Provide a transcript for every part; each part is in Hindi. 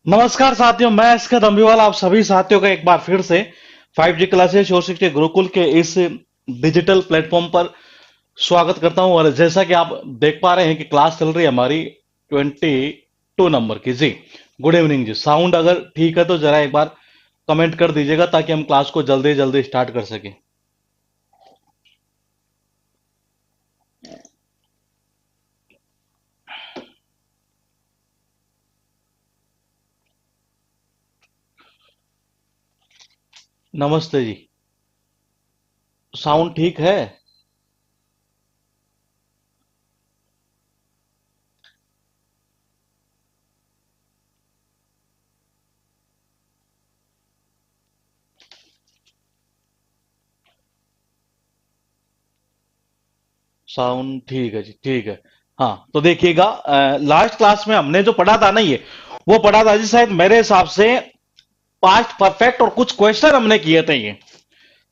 नमस्कार साथियों, मैं इसका दम्बीवाल आप सभी साथियों का एक बार फिर से 5G क्लासेस श्योर शिक्षा गुरुकुल के इस डिजिटल प्लेटफॉर्म पर स्वागत करता हूं। और जैसा कि आप देख पा रहे हैं कि क्लास चल रही है हमारी 22 नंबर की। जी, गुड इवनिंग जी। साउंड अगर ठीक है तो जरा एक बार कमेंट कर दीजिएगा ताकि हम क्लास को जल्दी जल्दी स्टार्ट कर सकें। नमस्ते जी। साउंड ठीक है? साउंड ठीक है जी, ठीक है। हाँ, तो देखिएगा, लास्ट क्लास में हमने जो पढ़ा था ना, ये वो पढ़ा था जी शायद मेरे हिसाब से पास्ट परफेक्ट, और कुछ क्वेश्चन हमने किए थे। ये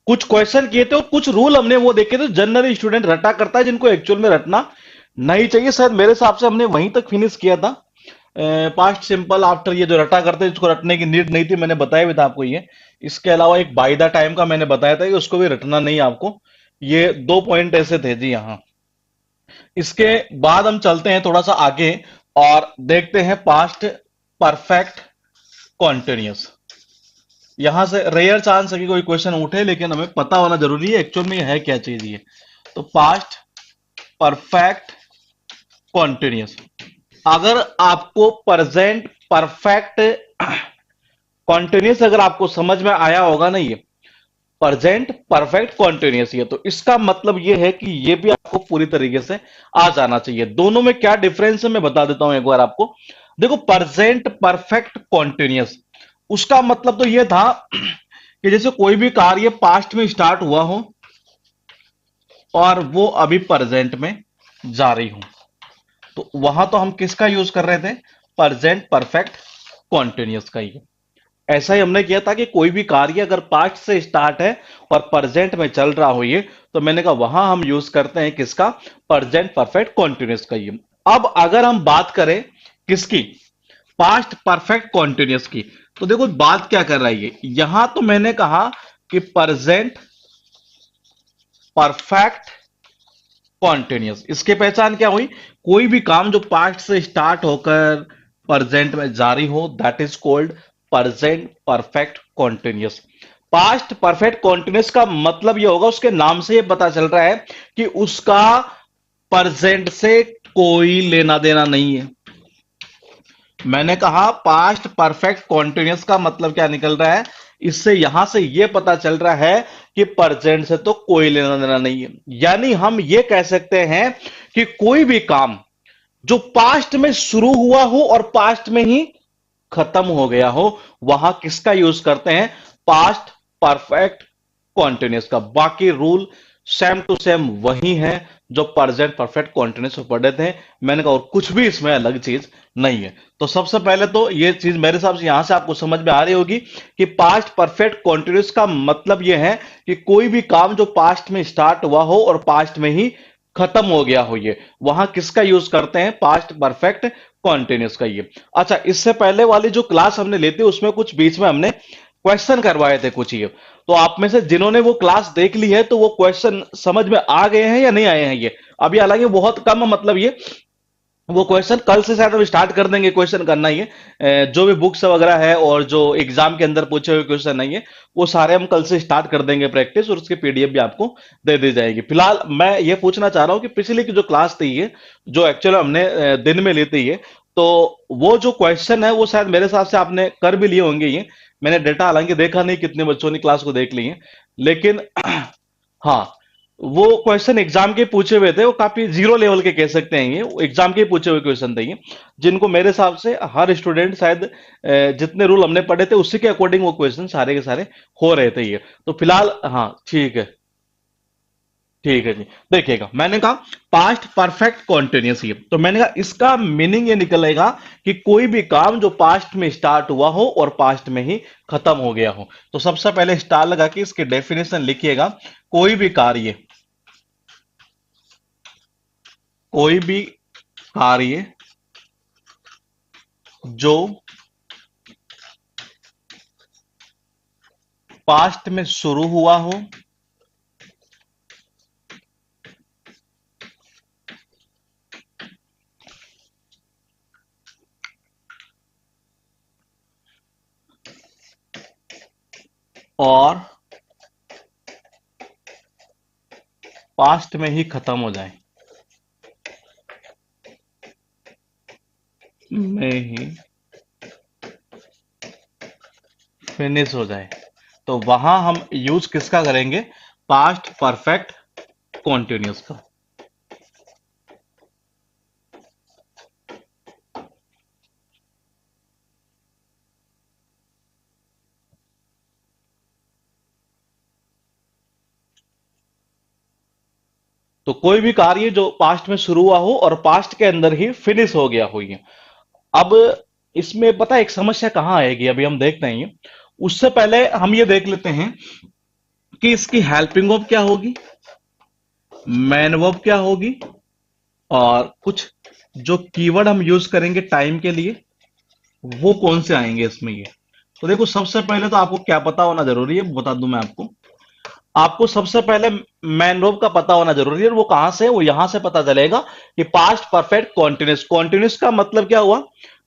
कुछ क्वेश्चन किए थे और कुछ रूल हमने वो देखे थे। जनरली स्टूडेंट रटा करता है जिनको एक्चुअल में रटना नहीं चाहिए। शायद मेरे हिसाब से हमने वहीं तक फिनिश किया था। पास्ट सिंपल आफ्टर, ये जो रटा करते हैं जिसको रटने की नीड नहीं थी, मैंने बताया भी था आपको ये। इसके अलावा एक बाय द टाइम का मैंने बताया था कि उसको भी रटना नहीं है आपको। ये दो पॉइंट ऐसे थे जी यहाँ। इसके बाद हम चलते हैं थोड़ा सा आगे और देखते हैं पास्ट परफेक्ट कॉन्टिन्यूस। यहां से रेयर चांस है कि कोई क्वेश्चन उठे, लेकिन हमें पता होना जरूरी है एक्चुअल में ये है क्या चीज ये। तो पास्ट परफेक्ट कॉन्टिन्यूस। अगर आपको प्रेजेंट परफेक्ट कॉन्टिन्यूस अगर आपको समझ में आया होगा ना, ये प्रेजेंट परफेक्ट कॉन्टिन्यूस, ये तो इसका मतलब ये है कि ये भी आपको पूरी तरीके से आ जाना चाहिए। दोनों में क्या डिफरेंस है मैं बता देता हूं एक बार आपको। देखो, प्रेजेंट परफेक्ट कॉन्टिन्यूस, उसका मतलब तो ये था कि जैसे कोई भी कार्य पास्ट में स्टार्ट हुआ हो और वो अभी प्रेजेंट में जारी हो, तो वहां तो हम किसका यूज कर रहे थे? प्रेजेंट परफेक्ट कॉन्टिन्यूस का ही। ऐसा ही हमने किया था कि कोई भी कार्य अगर पास्ट से स्टार्ट है और प्रेजेंट में चल रहा हो ये, तो मैंने कहा वहां हम यूज करते हैं किसका? प्रेजेंट परफेक्ट कॉन्टिन्यूस का ही। अब अगर हम बात करें किसकी? पास्ट परफेक्ट कॉन्टिन्यूस की। तो देखो बात क्या कर रहा है ये, यहां तो मैंने कहा कि प्रेजेंट परफेक्ट कॉन्टिन्यूस, इसकी पहचान क्या हुई? कोई भी काम जो पास्ट से स्टार्ट होकर प्रेजेंट में जारी हो, that is called present perfect continuous. Past perfect continuous का मतलब यह होगा, उसके नाम से यह पता चल रहा है कि उसका प्रेजेंट से कोई लेना देना नहीं है। मैंने कहा पास्ट परफेक्ट कॉन्टिन्यूस का मतलब क्या निकल रहा है? इससे यहां से यह पता चल रहा है कि प्रेजेंट से तो कोई लेना देना नहीं है। यानी हम यह कह सकते हैं कि कोई भी काम जो पास्ट में शुरू हुआ हो और पास्ट में ही खत्म हो गया हो, वहां किसका यूज करते हैं? पास्ट परफेक्ट कॉन्टिन्यूस का। बाकी रूल सेम टू सेम वही है जो प्रेजेंट परफेक्ट कॉन्टिन्यूस में पढ़े थे। मैंने कहा और कुछ भी इसमें अलग चीज नहीं है। तो सबसे पहले तो ये चीज मेरे हिसाब से यहां से आपको समझ में आ रही होगी कि पास्ट परफेक्ट कॉन्टिन्यूस का मतलब यह है कि कोई भी काम जो पास्ट में स्टार्ट हुआ हो और पास्ट में ही खत्म हो गया हो, ये वहां किसका यूज करते हैं? पास्ट परफेक्ट कॉन्टिन्यूस का ये। अच्छा, इससे पहले वाली जो क्लास हमने लेते उसमें कुछ बीच में हमने क्वेश्चन करवाए थे कुछ ये। तो आप में से जिन्होंने वो क्लास देख ली है तो वो क्वेश्चन समझ में आ गए हैं या नहीं आए हैं ये? अभी हालांकि बहुत कम, मतलब ये वो क्वेश्चन कल से शायद हम स्टार्ट कर देंगे क्वेश्चन करना ही है। जो भी बुक्स वगैरह है और जो एग्जाम के अंदर पूछे हुए क्वेश्चन नहीं है, वो सारे हम कल से स्टार्ट कर देंगे प्रैक्टिस, और उसकी पीडीएफ भी आपको दे दी जाएगी। फिलहाल मैं ये पूछना चाह रहा हूँ कि पिछली की जो क्लास थी ये, जो एक्चुअल हमने दिन में ली थी ये, तो वो जो क्वेश्चन है वो शायद मेरे हिसाब से आपने कर भी लिए होंगे ये। मैंने डेटा हालांकि देखा नहीं कितने बच्चों ने क्लास को देख ली है, लेकिन हाँ, वो क्वेश्चन एग्जाम के पूछे हुए थे, वो काफी जीरो लेवल के कह सकते हैं ये, एग्जाम के पूछे हुए क्वेश्चन थे ये, जिनको मेरे हिसाब से हर स्टूडेंट शायद जितने रूल हमने पढ़े थे उसी के अकॉर्डिंग वो क्वेश्चन सारे के सारे हो रहे थे ये। तो फिलहाल हाँ, ठीक है। ठीक है जी। देखिएगा, मैंने कहा पास्ट परफेक्ट कॉन्टिन्यूस, ये तो मैंने कहा इसका मीनिंग ये निकलेगा कि कोई भी काम जो पास्ट में स्टार्ट हुआ हो और पास्ट में ही खत्म हो गया हो। तो सबसे पहले स्टार लगा के इसकी डेफिनेशन लिखिएगा। कोई भी कार्य, कोई भी कार्य जो पास्ट में शुरू हुआ हो और पास्ट में ही खत्म हो जाए, में ही फिनिश हो जाए, तो वहां हम यूज किसका करेंगे? पास्ट परफेक्ट कॉन्टिन्यूस का। तो कोई भी कार्य जो पास्ट में शुरू हुआ हो और पास्ट के अंदर ही फिनिश हो गया हो ये। अब इसमें पता है एक समस्या कहां आएगी, अभी हम देखते हैं। उससे पहले हम ये देख लेते हैं कि इसकी हेल्पिंग वर्ब क्या होगी, मैन वर्ब क्या होगी, और कुछ जो कीवर्ड हम यूज करेंगे टाइम के लिए वो कौन से आएंगे इसमें ये। तो देखो सबसे पहले तो आपको क्या पता होना जरूरी है, बता दूं मैं आपको। आपको सबसे पहले मैन वर्ब का पता होना जरूरी है, और वो कहां से है? वो यहां से पता चलेगा कि पास्ट परफेक्ट कॉन्टिन्यूस। कॉन्टिन्यूस का मतलब क्या हुआ?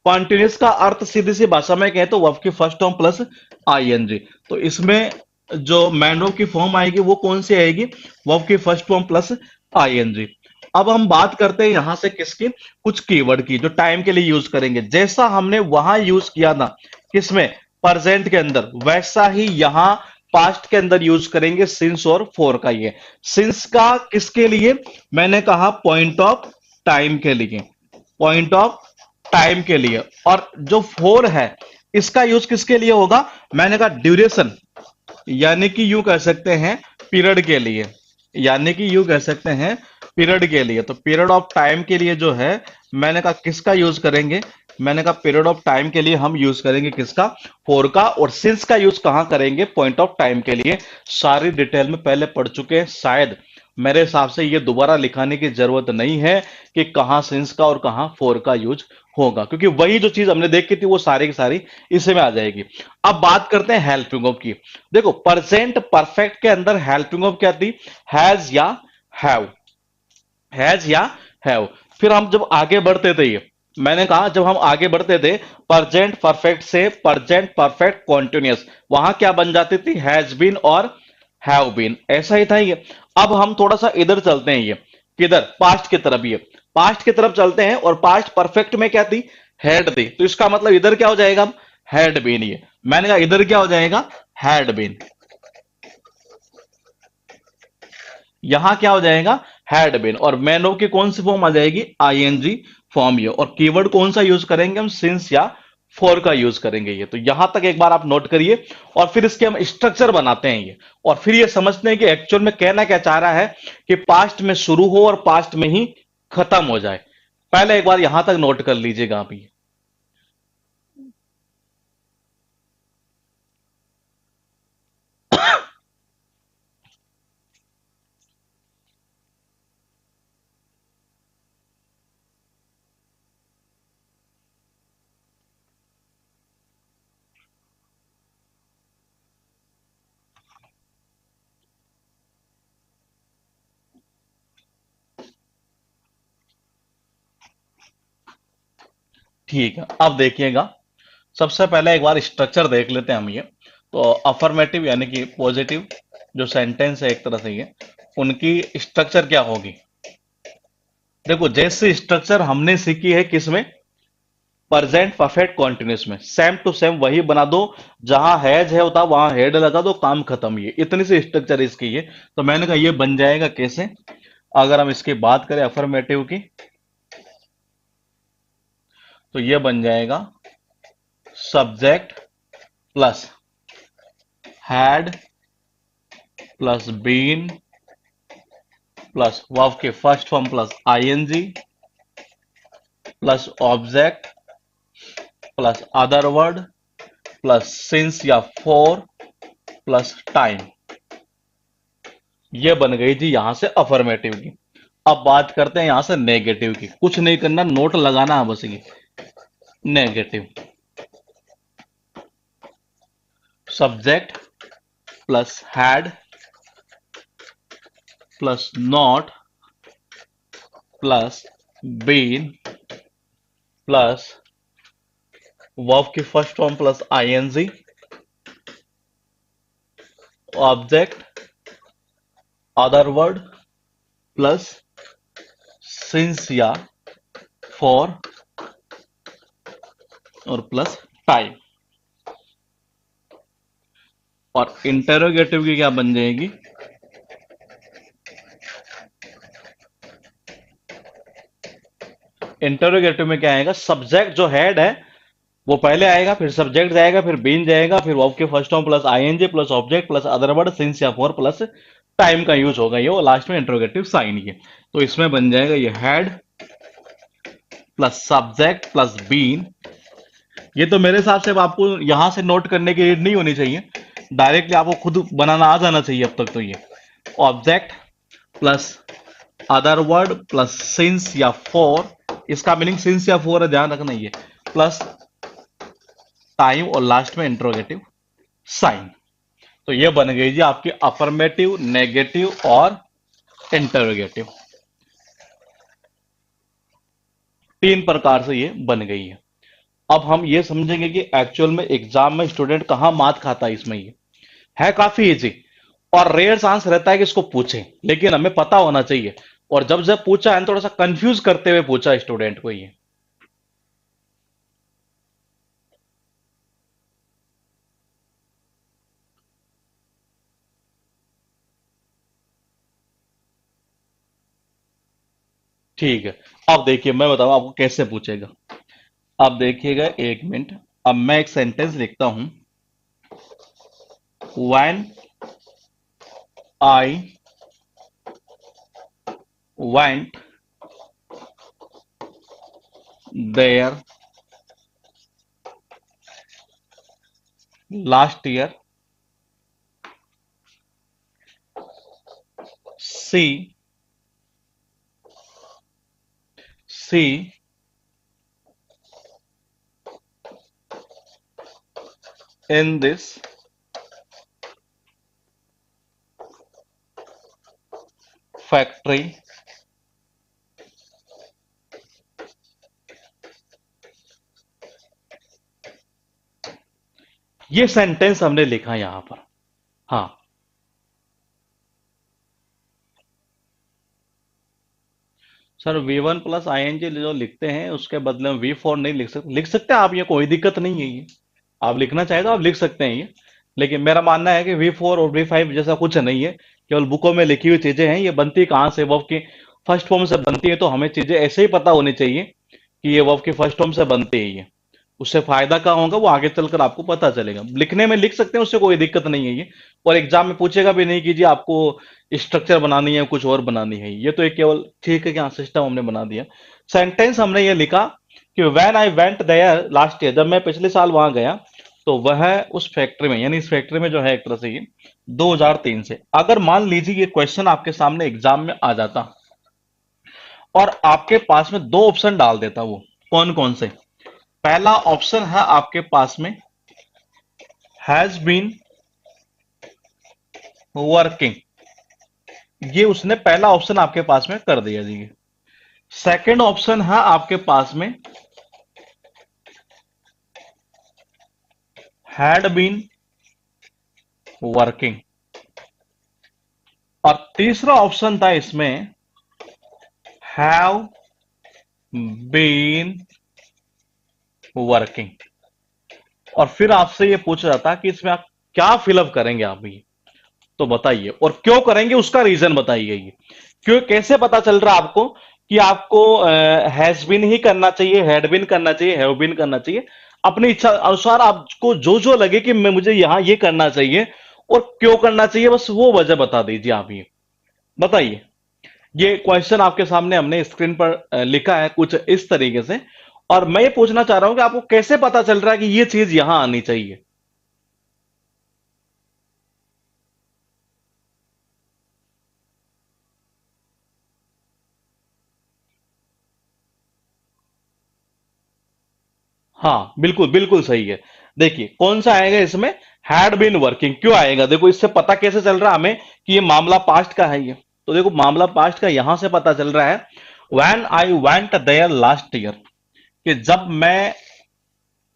कॉन्टिन्यूस का अर्थ सीधी सी भाषा में कहें तो वर्ब की फर्स्ट फॉर्म प्लस आईएनजी। तो इसमें जो मैन वर्ब की फॉर्म आएगी वो कौन सी आएगी? वर्ब की फर्स्ट फॉर्म प्लस आईएनजी। अब हम बात करते हैं यहां से किसकी? कुछ कीवर्ड की जो टाइम के लिए यूज करेंगे, जैसा हमने वहां यूज किया था किसमें? प्रेजेंट के अंदर, वैसा ही यहां पास्ट के अंदर यूज करेंगे सिंस और फॉर का। ये सिंस का किसके लिए? मैंने कहा पॉइंट ऑफ टाइम के लिए, पॉइंट ऑफ टाइम के लिए। और जो फॉर है इसका यूज किसके लिए होगा? मैंने कहा ड्यूरेशन, यानी कि यूं कह सकते हैं पीरियड के लिए, यानी कि यूं कह सकते हैं पीरियड के लिए। तो पीरियड ऑफ टाइम के लिए जो है मैंने कहा किसका यूज करेंगे? मैंने कहा पीरियड ऑफ टाइम के लिए हम यूज करेंगे किसका? फॉर का। और सिंस का यूज कहां करेंगे? पॉइंट ऑफ टाइम के लिए। सारी डिटेल में पहले पढ़ चुके हैं शायद, मेरे हिसाब से ये दोबारा लिखाने की जरूरत नहीं है कि कहां सिंस का और कहां फॉर का यूज होगा, क्योंकि वही जो चीज हमने देखी थी वो सारी की सारी इसी में आ जाएगी। अब बात करते हैं हेल्पिंग ऑफ की। देखो प्रेजेंट परफेक्ट के अंदर हेल्पिंग ऑफ क्या थी? हैज या हैव, हैज या हैव। फिर हम जब आगे बढ़ते थे, ये मैंने कहा जब हम आगे बढ़ते थे प्रेजेंट परफेक्ट से प्रेजेंट परफेक्ट कॉन्टिन्यूस, वहां क्या बन जाती थी? हैज बीन और हैव बीन, ऐसा ही था ये। अब हम थोड़ा सा इधर चलते हैं, ये किधर? पास्ट की तरफ। ये पास्ट की तरफ चलते हैं, और पास्ट परफेक्ट में क्या थी? हैड थी। तो इसका मतलब इधर क्या हो जाएगा? अब हैड बीन। ये मैंने कहा इधर क्या हो जाएगा? Had been. यहां क्या हो जाएगा? Had been. और मैन ऑफ की कौन सी फॉर्म आ जाएगी? ING form. ये और कीवर्ड कौन सा यूज करेंगे हम? सिंस या फॉर का यूज करेंगे। ये तो यहां तक एक बार आप नोट करिए, और फिर इसके हम स्ट्रक्चर बनाते हैं ये, और फिर ये समझते हैं कि एक्चुअल में कहना क्या चाह रहा है कि पास्ट में शुरू हो और पास्ट में ही खत्म हो जाए। पहले एक बार यहां तक नोट कर लीजिएगा आप ये। ठीक है, अब देखिएगा सबसे पहले एक बार स्ट्रक्चर देख लेते हैं हम ये। तो अफर्मेटिव यानी कि पॉजिटिव जो सेंटेंस है एक तरह से ये, उनकी स्ट्रक्चर क्या होगी? देखो जैसे स्ट्रक्चर हमने सीखी है किसमें? प्रेजेंट परफेक्ट कॉन्टिन्यूस में, सेम टू सेम वही बना दो। जहां हैज है होता वहां हेड लगा दो, काम खत्म। ये इतनी सी स्ट्रक्चर इसकी है। तो मैंने कहा ये बन जाएगा कैसे? अगर हम इसकी बात करें अफर्मेटिव की, तो ये बन जाएगा subject plus had plus been plus verb के first form plus ING plus object plus other word plus since या फॉर प्लस टाइम। ये बन गई थी यहां से अफर्मेटिव की। अब बात करते हैं यहां से नेगेटिव की। कुछ नहीं करना, नोट लगाना है बस। ये negative, subject plus had plus not plus been plus verb की first form plus ING object other word plus since या फॉर और प्लस टाइम। और इंटेरोगेटिव की क्या बन जाएगी? इंटेरोगेटिव में क्या आएगा? सब्जेक्ट जो हेड है वो पहले आएगा, फिर सब्जेक्ट जाएगा, फिर बीन जाएगा, फिर वर्ब के first form plus ING plus object plus other word since या फॉर प्लस टाइम का यूज होगा ये, और लास्ट में इंटरोगेटिव साइन ये। तो इसमें बन जाएगा ये had plus subject plus been. ये तो मेरे हिसाब से अब आपको यहां से नोट करने की नीड नहीं होनी चाहिए, डायरेक्टली आपको खुद बनाना आ जाना चाहिए अब तक। तो ये object plus other word plus since या फॉर, इसका मीनिंग सिंस या फॉर है, ध्यान रखना ये, प्लस टाइम और लास्ट में इंट्रोगेटिव साइन। तो ये बन गई जी आपकी अफर्मेटिव, नेगेटिव और इंटरोगेटिव, तीन प्रकार से ये बन गई है। अब हम ये समझेंगे कि एक्चुअल में एग्जाम में स्टूडेंट कहां मात खाता है। इसमें ये है काफी इजी, और रेयर चांस रहता है कि इसको पूछे, लेकिन हमें पता होना चाहिए। और जब जब पूछा है थोड़ा सा कंफ्यूज करते हुए पूछा स्टूडेंट को ये। ठीक है, अब देखिए मैं बताऊं आपको कैसे पूछेगा। अब देखिएगा, एक मिनट। अब मैं एक सेंटेंस लिखता हूं, when I went there last year, she she in this factory ये सेंटेंस हमने लिखा यहां पर। हाँ, sir V1 plus I N G जो लिखते हैं उसके बदले में V4 नहीं लिख सकते? लिख सकते हैं आप, ये कोई दिक्कत नहीं है ये। आप लिखना चाहे तो आप लिख सकते हैं ये, लेकिन मेरा मानना है कि V4 और V5 जैसा कुछ नहीं है, केवल बुकों में लिखी हुई चीजें हैं। ये बनती कहाँ से? वर्ब की फर्स्ट फॉर्म से बनती है, तो हमें चीजें ऐसे ही पता होनी चाहिए कि ये वर्ब की फर्स्ट फॉर्म से बनती है ये। उससे फायदा क्या होगा वो आगे चलकर आपको पता चलेगा। लिखने में लिख सकते हैं, उससे कोई दिक्कत नहीं है ये। और एग्जाम में पूछेगा भी नहीं कि जी आपको स्ट्रक्चर बनानी है कुछ और बनानी है। ये तो एक केवल ठीक है कि हाँ सिस्टम हमने बना दिया। सेंटेंस हमने ये लिखा कि when I went there last year, जब मैं पिछले साल वहां गया, तो वह उस फैक्ट्री में, यानी इस फैक्ट्री में जो है एक तरह से ये 2003 से। अगर मान लीजिए ये क्वेश्चन आपके सामने एग्जाम में आ जाता और आपके पास में दो ऑप्शन डाल देता, वो कौन कौन से? पहला ऑप्शन है आपके पास में हैज बीन वर्किंग, ये उसने पहला ऑप्शन आपके पास में कर दिया जी। सेकंड ऑप्शन है आपके पास में हैड बीन वर्किंग, और तीसरा ऑप्शन था इसमें हैव बीन वर्किंग। और फिर आपसे ये पूछा जाता कि इसमें आप क्या फिलअप करेंगे आप ये, तो बताइए, और क्यों करेंगे उसका रीजन बताइए। ये क्यों, कैसे पता चल रहा है आपको कि आपको हैज बीन ही करना चाहिए, हैड बीन करना चाहिए, हैव बीन करना चाहिए? अपनी इच्छा अनुसार आपको जो जो लगे कि मैं मुझे यहां ये करना चाहिए और क्यों करना चाहिए, बस वो वजह बता दीजिए आप ये बताइए। ये क्वेश्चन आपके सामने हमने स्क्रीन पर लिखा है कुछ इस तरीके से, और मैं ये पूछना चाह रहा हूं कि आपको कैसे पता चल रहा है कि ये चीज यहां आनी चाहिए। हाँ बिल्कुल बिल्कुल सही है। देखिए कौन सा आएगा इसमें, हैड बीन वर्किंग क्यों आएगा? देखो इससे पता कैसे चल रहा है हमें कि ये मामला पास्ट का है ये। तो देखो मामला पास्ट का यहां से पता चल रहा है, when I went there last year, कि जब मैं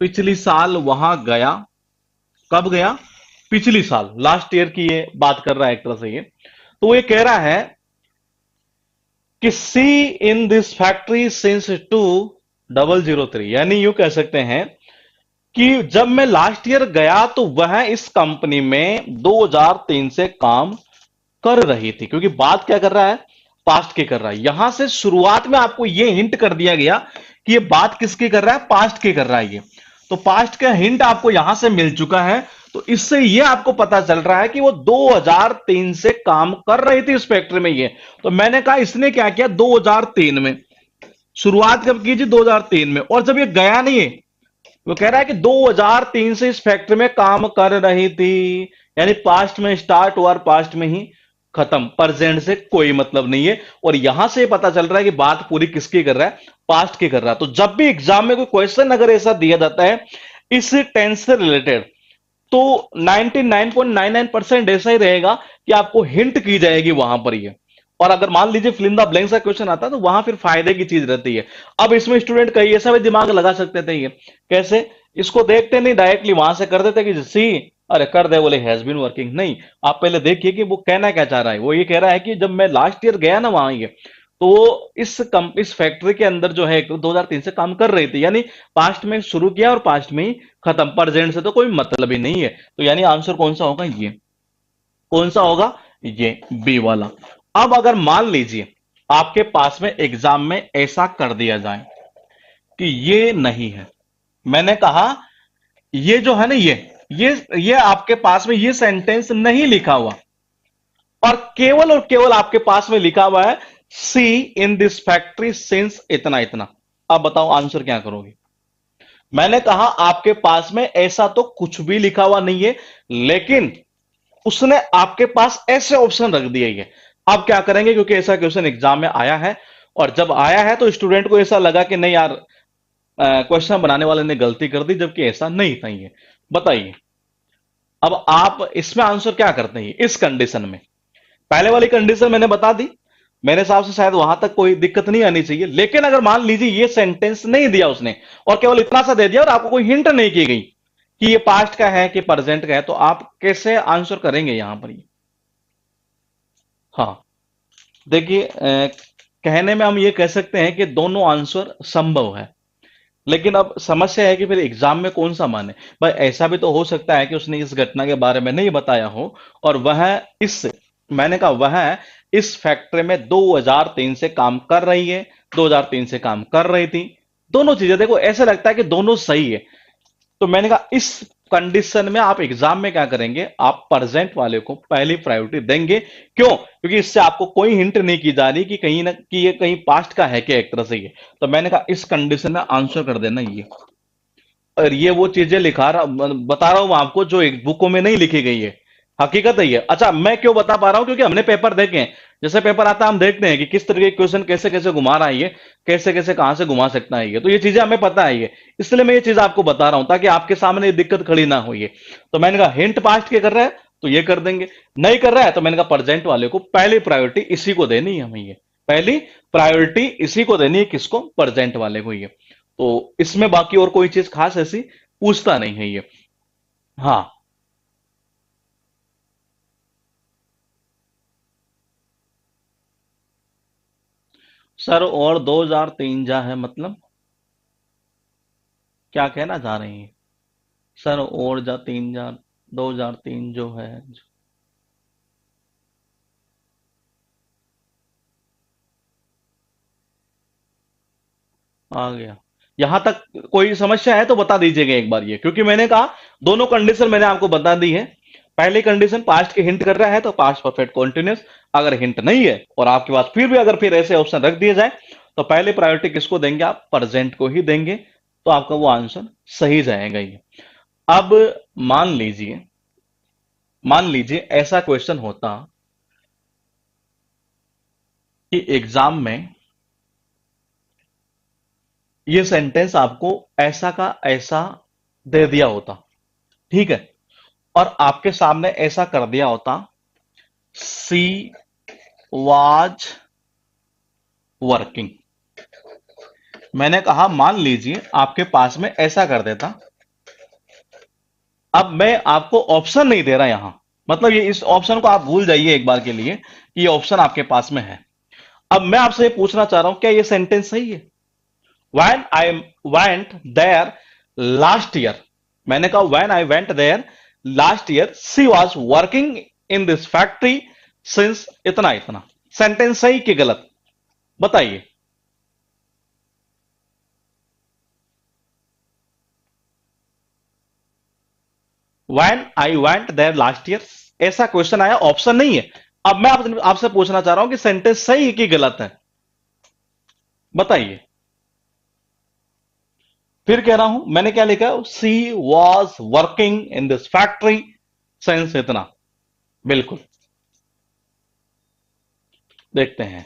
पिछली साल वहां गया। कब गया? पिछली साल, लास्ट ईयर की ये बात कर रहा है एक तरह से ये। तो ये कह रहा है कि सी इन दिस फैक्ट्री सिंस 2003, यानी यूं कह सकते हैं कि जब मैं लास्ट ईयर गया तो वह इस कंपनी में 2003 से काम कर रही थी, क्योंकि बात क्या कर रहा है? पास्ट की कर रहा है। यहां से शुरुआत में आपको यह हिंट कर दिया गया कि ये बात किसकी कर रहा है? पास्ट की कर रहा है ये। तो पास्ट का हिंट आपको यहां से मिल चुका है। तो इससे यह आपको पता चल रहा है कि वो 2003 से काम कर रही थी इस फैक्ट्री में ये। तो मैंने कहा इसने क्या किया? 2003 में शुरुआत कब की थी? 2003 में। और जब ये गया नहीं है, वो कह रहा है कि 2003 से इस फैक्ट्री में काम कर रही थी, यानी पास्ट में स्टार्ट हुआ और पास्ट में ही खत्म, प्रेजेंट से कोई मतलब नहीं है। और यहां से पता चल रहा है कि बात पूरी किसकी कर रहा है? पास्ट की कर रहा है। तो जब भी एग्जाम में कोई क्वेश्चन अगर ऐसा दिया जाता है इस टेंस से रिलेटेड, तो 99.99% ऐसा ही रहेगा कि आपको हिंट की जाएगी वहां पर ये। और अगर मान लीजिए फिल इन द ब्लैंक्स का क्वेश्चन आता है तो वहां फिर फायदे की चीज रहती है। अब इसमें स्टूडेंट कई ऐसा भी दिमाग लगा सकते थे ये, कैसे? इसको देखते नहीं, डायरेक्टली वहां से कर देते कि सी, अरे कर दे बोले हैज बीन वर्किंग। नहीं, आप पहले देखिए कि वो कहना क्या चाह रहा है। वो ये कह रहा है कि जब मैं लास्ट ईयर गया ना वहां ये, तो इस फैक्ट्री के अंदर जो है 2003 से काम कर रही थी, यानी पास्ट में शुरू किया और पास्ट में ही खत्म, प्रेजेंट से तो कोई मतलब ही नहीं है। तो यानी आंसर कौन सा होगा? ये। कौन सा होगा? ये बी वाला। अब अगर मान लीजिए आपके पास में एग्जाम में ऐसा कर दिया जाए कि ये नहीं है, मैंने कहा ये जो है ना ये आपके पास में ये सेंटेंस नहीं लिखा हुआ, और केवल आपके पास में लिखा हुआ है सी इन दिस फैक्ट्री सिंस इतना इतना। अब बताओ आंसर क्या करोगे? मैंने कहा आपके पास में ऐसा तो कुछ भी लिखा हुआ नहीं है, लेकिन उसने आपके पास ऐसे ऑप्शन रख दिए है। अब क्या करेंगे? क्योंकि ऐसा क्वेश्चन एग्जाम में आया है, और जब आया है तो स्टूडेंट को ऐसा लगा कि नहीं यार, क्वेश्चन बनाने वाले ने गलती कर दी, जबकि ऐसा नहीं था ये। बताइए अब आप इसमें आंसर क्या करते हैं इस कंडीशन में? पहले वाली कंडीशन मैंने बता दी, मेरे हिसाब से शायद वहां तक कोई दिक्कत नहीं आनी चाहिए। लेकिन अगर मान लीजिए ये सेंटेंस नहीं दिया उसने, और केवल इतना सा दे दिया और आपको कोई हिंट नहीं की गई कि ये पास्ट का है कि प्रेजेंट का है, तो आप कैसे आंसर करेंगे यहां पर ये? हाँ, देखिए कहने में हम ये कह सकते हैं कि दोनों आंसर संभव है, लेकिन अब समस्या है कि फिर एग्जाम में कौन सा माने। भाई ऐसा भी तो हो सकता है कि उसने इस घटना के बारे में नहीं बताया हो, और वह इस मैंने कहा वह इस फैक्ट्री में 2003 से काम कर रही है, 2003 से काम कर रही थी। दोनों चीजें देखो, ऐसे लगता है कि दोनों सही है। तो मैंने कहा इस कंडीशन में आप एग्जाम में क्या करेंगे? आप प्रेजेंट वाले को पहली प्रायोरिटी देंगे। क्यों? क्योंकि इससे आपको कोई हिंट नहीं की जा रही कि कहीं ना कि ये कहीं पास्ट का है क्या एक तरह से ये। तो मैंने कहा इस कंडीशन में आंसर कर देना ये। और ये वो चीजें लिखा रहा बता रहा हूं मैं आपको जो एक बुकों में नहीं लिखी गई है, हकीकत है ये। अच्छा, मैं क्यों बता पा रहा हूं? क्योंकि हमने पेपर देखे हैं। जैसे पेपर आता है हम देखते हैं कि किस तरह के क्वेश्चन कैसे कैसे घुमा रहा है ये, कैसे कैसे कहां से घुमा सकता है ये। तो ये चीजें हमें पता है ये, इसलिए मैं ये चीज आपको बता रहा हूं ताकि आपके सामने ये दिक्कत खड़ी ना हो ये। तो मैंने कहा हिंट पास्ट के कर रहा है तो ये कर देंगे, नहीं कर रहा है तो मैंने कहा प्रेजेंट वाले को पहली प्रायोरिटी इसी को देनी है हमें ये। पहली प्रायोरिटी इसी को देनी है, किसको? प्रेजेंट वाले को ये। तो इसमें बाकी और कोई चीज खास ऐसी पूछता नहीं है ये। हाँ, सर और 2003 जा है मतलब क्या कहना चाह रहे हैं? सर और जा 3000, 2003 जो है आ गया। यहां तक कोई समस्या है तो बता दीजिएगा एक बार ये, क्योंकि मैंने कहा दोनों कंडीशन मैंने आपको बता दी है। पहली कंडीशन पास्ट के हिंट कर रहा है तो पास्ट परफेक्ट कॉन्टिन्यूस। अगर हिंट नहीं है और आपके पास फिर भी अगर फिर ऐसे ऑप्शन रख दिए जाए, तो पहले प्रायोरिटी किसको देंगे? आप प्रेजेंट को ही देंगे। तो आपका वो आंसर सही जाएगा ये। अब मान लीजिए मान लीजिए ऐसा क्वेश्चन होता कि एग्जाम में ये सेंटेंस आपको ऐसा का ऐसा दे दिया होता, ठीक है, और आपके सामने ऐसा कर दिया होता, सी वाज वर्किंग। मैंने कहा मान लीजिए आपके पास में ऐसा कर देता। अब मैं आपको ऑप्शन नहीं दे रहा यहां, मतलब ये इस ऑप्शन को आप भूल जाइए एक बार के लिए कि ये ऑप्शन आपके पास में है। अब मैं आपसे ये पूछना चाह रहा हूं, क्या ये सेंटेंस सही है? When I went there last year, मैंने कहा when I went there last year she was working in this factory since इतना इतना। सेंटेंस सही कि गलत, बताइए। When I went there last year, ऐसा क्वेश्चन आया, ऑप्शन नहीं है। अब मैं आपसे पूछना चाह रहा हूं कि सेंटेंस सही है कि गलत है, बताइए। फिर कह रहा हूं, मैंने क्या लिखा? She was working in this factory since इतना। बिल्कुल, देखते हैं।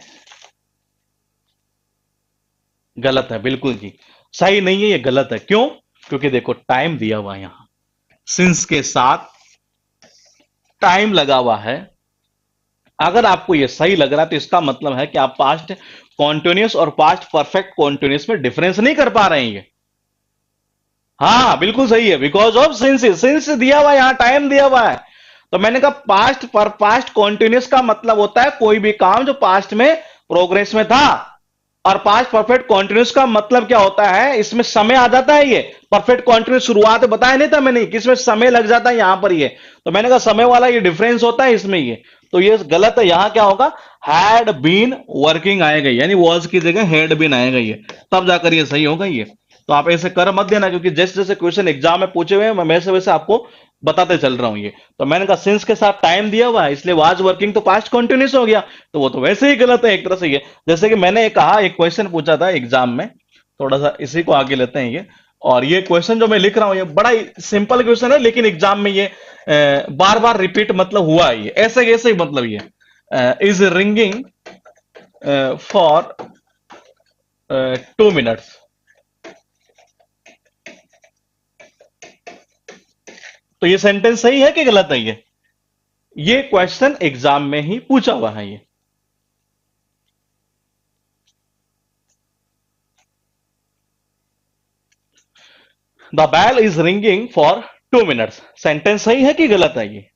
गलत है, बिल्कुल जी, सही नहीं है, ये गलत है। क्यों? क्योंकि देखो टाइम दिया हुआ है यहां, सिंस के साथ टाइम लगा हुआ है। अगर आपको ये सही लग रहा है तो इसका मतलब है कि आप पास्ट कॉन्टिन्यूस और पास्ट परफेक्ट कॉन्टिन्यूस में डिफरेंस नहीं कर पा रहे हैं ये। हाँ बिल्कुल सही है, बिकॉज ऑफ सिंस। सिंस दिया हुआ है यहां, टाइम दिया हुआ है। तो मैंने कहा पास्ट पर पास्ट कॉन्टिन्यूस का मतलब होता है कोई भी काम जो पास्ट में प्रोग्रेस में था। और पास्ट परफेक्ट कॉन्टिन्यूस का मतलब क्या होता है, इसमें समय आ जाता है। ये परफेक्ट कॉन्टिन्यूस शुरुआत बताया नहीं था मैंने कि इसमें समय लग जाता है यहां पर ये। तो मैंने कहा समय वाला ये डिफरेंस होता है इसमें ये। तो ये गलत है, यहां क्या होगा? हैड बीन वर्किंग आएगा, यानी वॉज की जगह हैड बीन आएगा ये, तब जाकर ये सही होगा ये। तो आप ऐसे कर मत देना, क्योंकि जैसे जैसे क्वेश्चन एग्जाम में पूछे हुए हैं मैं वैसे वैसे आपको बताते चल रहा हूं ये। तो मैंने कहा सिंस के साथ टाइम दिया हुआ है, इसलिए वाज वर्किंग तो पास्ट कंटिन्यूस हो गया, तो वो तो वैसे ही गलत है एक तरह से ये। जैसे कि मैंने कहा, एक क्वेश्चन पूछा था एग्जाम में, थोड़ा सा इसी को आगे लेते हैं ये। और ये क्वेश्चन जो मैं लिख रहा हूं ये बड़ा ही सिंपल क्वेश्चन है, लेकिन एग्जाम में ये बार बार रिपीट मतलब हुआ है ये, ऐसे ऐसे ही मतलब ये इज रिंगिंग फॉर 2 मिनट्स। तो ये सेंटेंस सही है कि गलत है ये क्वेश्चन एग्जाम में ही पूछा हुआ है ये। The bell is ringing for 2 minutes, sentence सही है कि गलत है ये?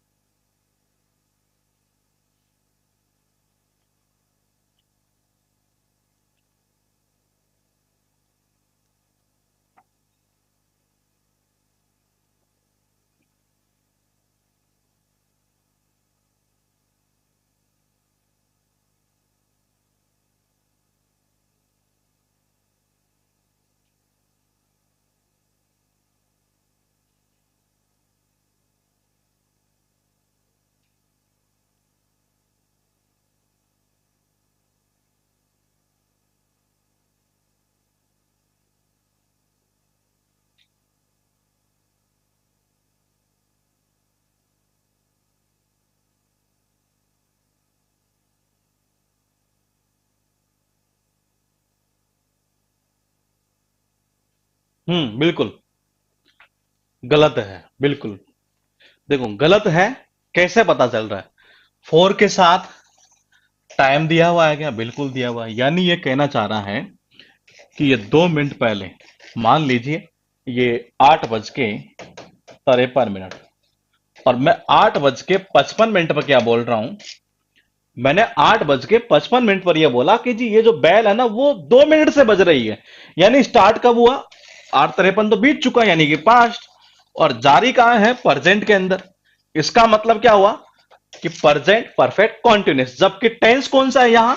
बिल्कुल गलत है, बिल्कुल। देखो गलत है, कैसे पता चल रहा है? फोर के साथ टाइम दिया हुआ है क्या? बिल्कुल दिया हुआ है, यानी ये कहना चाह रहा है कि ये 2 मिनट पहले, मान लीजिए ये 8:53 और मैं 8:55 पर क्या बोल रहा हूं? मैंने 8:55 पर यह बोला कि जी ये जो बैल है ना वो 2 मिनट से बज रही है, यानी स्टार्ट कब हुआ? 8:53 तो बीत चुका, यानी कि पास्ट। और जारी कहां है? प्रेजेंट के अंदर। इसका मतलब क्या हुआ कि प्रेजेंट परफेक्ट कॉन्टिन्यूस, जबकि टेंस कौन सा है यहां?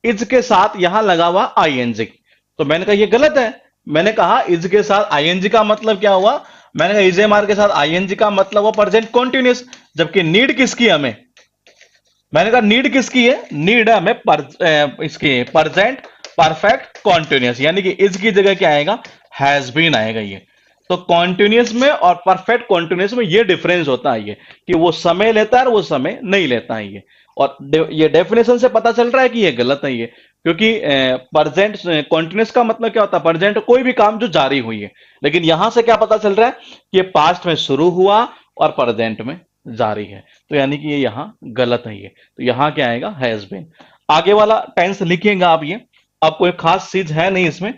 इज के साथ यहां लगा हुआ आईएनजी। तो मैंने कहा ये गलत है। मैंने कहा इज के साथ आईएनजी का मतलब क्या हुआ? मैंने कहा इजेमार के साथ आईएनजी का मतलब हुआ प्रेजेंट कॉन्टिन्यूस, जबकि नीड किसकी है हमें? मैंने कहा नीड किसकी है? नीड है हमें इसकी प्रेजेंट परफेक्ट कॉन्टिन्यूस, यानी कि इज की जगह क्या आएगा? हैज बीन आएगा ये। तो कॉन्टिन्यूस में और परफेक्ट कॉन्टिन्यूस में ये डिफरेंस होता है ये, कि वो समय लेता है और वो समय नहीं लेता है ये। और ये डेफिनेशन से पता चल रहा है कि ये गलत है ये, क्योंकि प्रेजेंट कॉन्टिन्यूस का मतलब क्या होता है? प्रेजेंट कोई भी काम जो जारी हुई है। लेकिन यहां से क्या पता चल रहा है कि ये पास्ट में शुरू हुआ और प्रेजेंट में जारी है। तो यानी कि ये यहाँ गलत है ये। तो यहाँ क्या आएगा? Has been. आगे वाला टेंस लिखिएगा आप ये। अब कोई खास चीज है नहीं इसमें।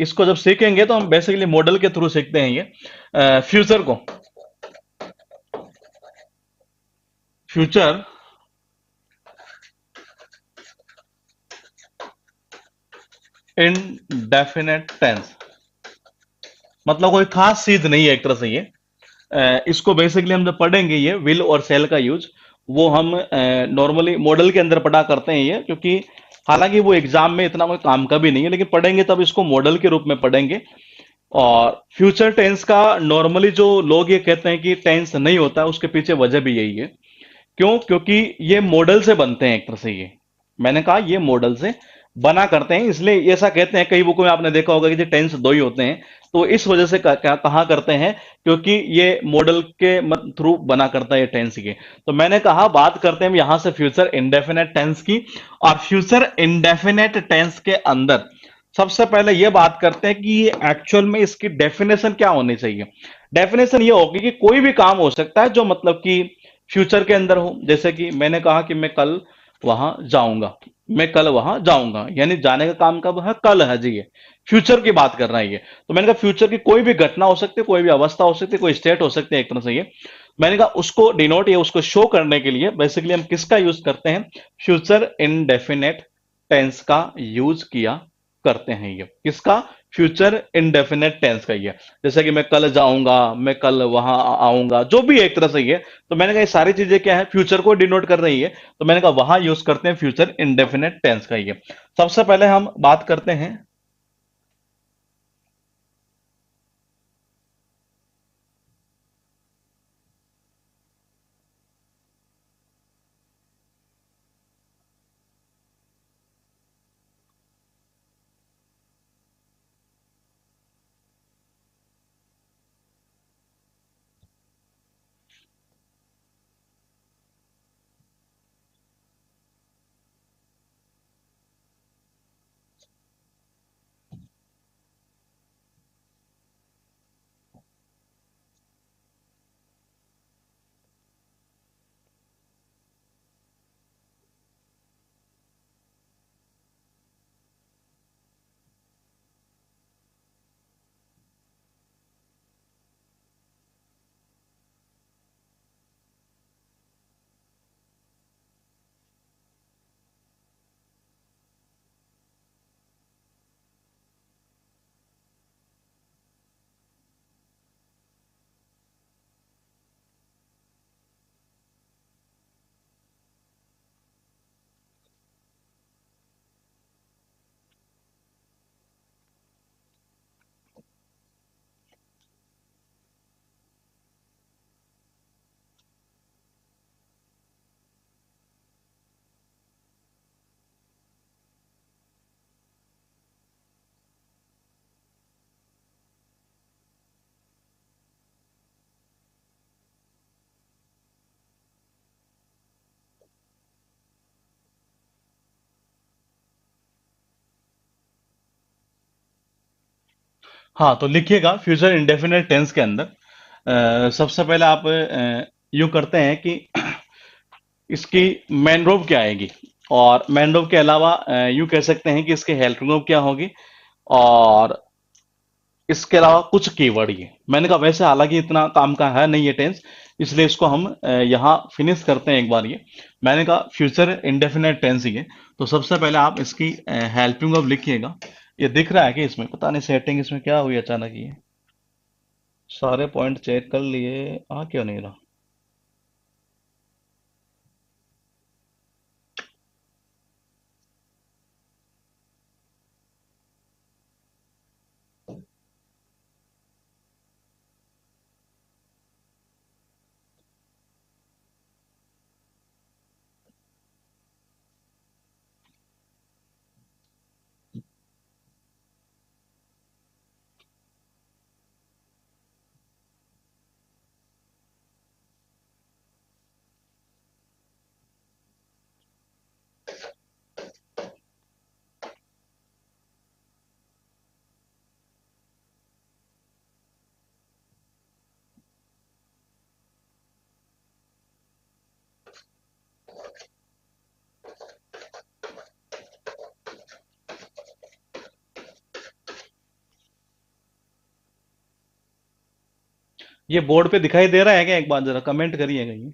इसको जब सीखेंगे तो हम बेसिकली मॉडल के थ्रू सीखते हैं ये। फ्यूचर को, फ्यूचर इनडेफिनेट टेंस, मतलब कोई खास चीज नहीं है एक तरह से ये। इसको बेसिकली हम जब पढ़ेंगे ये विल और सेल का यूज, वो हम नॉर्मली मॉडल के अंदर पढ़ा करते हैं ये, क्योंकि हालांकि वो एग्जाम में इतना कोई काम का भी नहीं है, लेकिन पढ़ेंगे तब इसको मॉडल के रूप में पढ़ेंगे। और फ्यूचर टेंस का नॉर्मली जो लोग ये कहते हैं कि टेंस नहीं होता है, उसके पीछे वजह भी यही है। क्यों? क्योंकि ये मॉडल से बनते हैं एक तरह से ये। मैंने कहा ये मॉडल से बना करते हैं, इसलिए ये ऐसा कहते हैं। कई बुकों में आपने देखा होगा कि टेंस दो ही होते हैं। तो इस वजह से क्या कहा करते हैं, क्योंकि ये मॉडल के थ्रू बना करता है ये टेंस के। तो मैंने कहा बात करते हैं हम यहां से फ्यूचर इंडेफिनेट टेंस की। और फ्यूचर इंडेफिनेट टेंस के अंदर सबसे पहले ये बात करते हैं कि ये एक्चुअल में इसकी डेफिनेशन क्या होनी चाहिए। डेफिनेशन ये होगी कि कोई भी काम हो सकता है जो मतलब कि फ्यूचर के अंदर हो। जैसे कि मैंने कहा कि मैं कल वहां जाऊंगा, मैं कल वहां जाऊंगा, यानी जाने का काम कब है? कल है जी। ये फ्यूचर की बात कर रहा है ये। तो मैंने कहा फ्यूचर की कोई भी घटना हो सकती है, कोई भी अवस्था हो सकती है, कोई स्टेट हो सकती है एक तरह से ये। मैंने कहा उसको डिनोट या उसको शो करने के लिए बेसिकली हम किसका यूज करते हैं? फ्यूचर इनडेफिनेट टेंस का यूज किया करते हैं। ये किसका? फ्यूचर इनडेफिनेट टेंस का ही है। जैसे कि मैं कल जाऊंगा, मैं कल वहां आऊंगा, जो भी है एक तरह से ये। तो मैंने कहा ये सारी चीजें क्या है? फ्यूचर को डिनोट कर रही है। तो मैंने कहा वहां यूज करते हैं फ्यूचर इनडेफिनेट टेंस का ही है। सबसे पहले हम बात करते हैं। हाँ, तो लिखिएगा फ्यूचर इंडेफिनेट टेंस के अंदर सबसे पहले आप यूं करते हैं कि इसकी मैन वर्ब क्या आएगी, और मैन वर्ब के अलावा यूं कह सकते हैं कि इसकी हेल्पिंग वर्ब क्या होगी, और इसके अलावा कुछ कीवर्ड। ये मैंने कहा वैसे हालांकि इतना काम का है नहीं ये टेंस, इसलिए इसको हम यहाँ फिनिश करते हैं एक बार ये। मैंने कहा फ्यूचर इंडेफिनेट टेंस ही है। तो सबसे पहले आप इसकी हेल्पिंग वर्ब लिखिएगा। ये दिख रहा है कि इसमें पता नहीं सेटिंग इसमें क्या हुई अचानक ये, सारे पॉइंट चेक कर लिए, आ क्यों नहीं रहा? ये बोर्ड पे दिखाई दे रहा है क्या? एक बार जरा कमेंट करिएगा ये।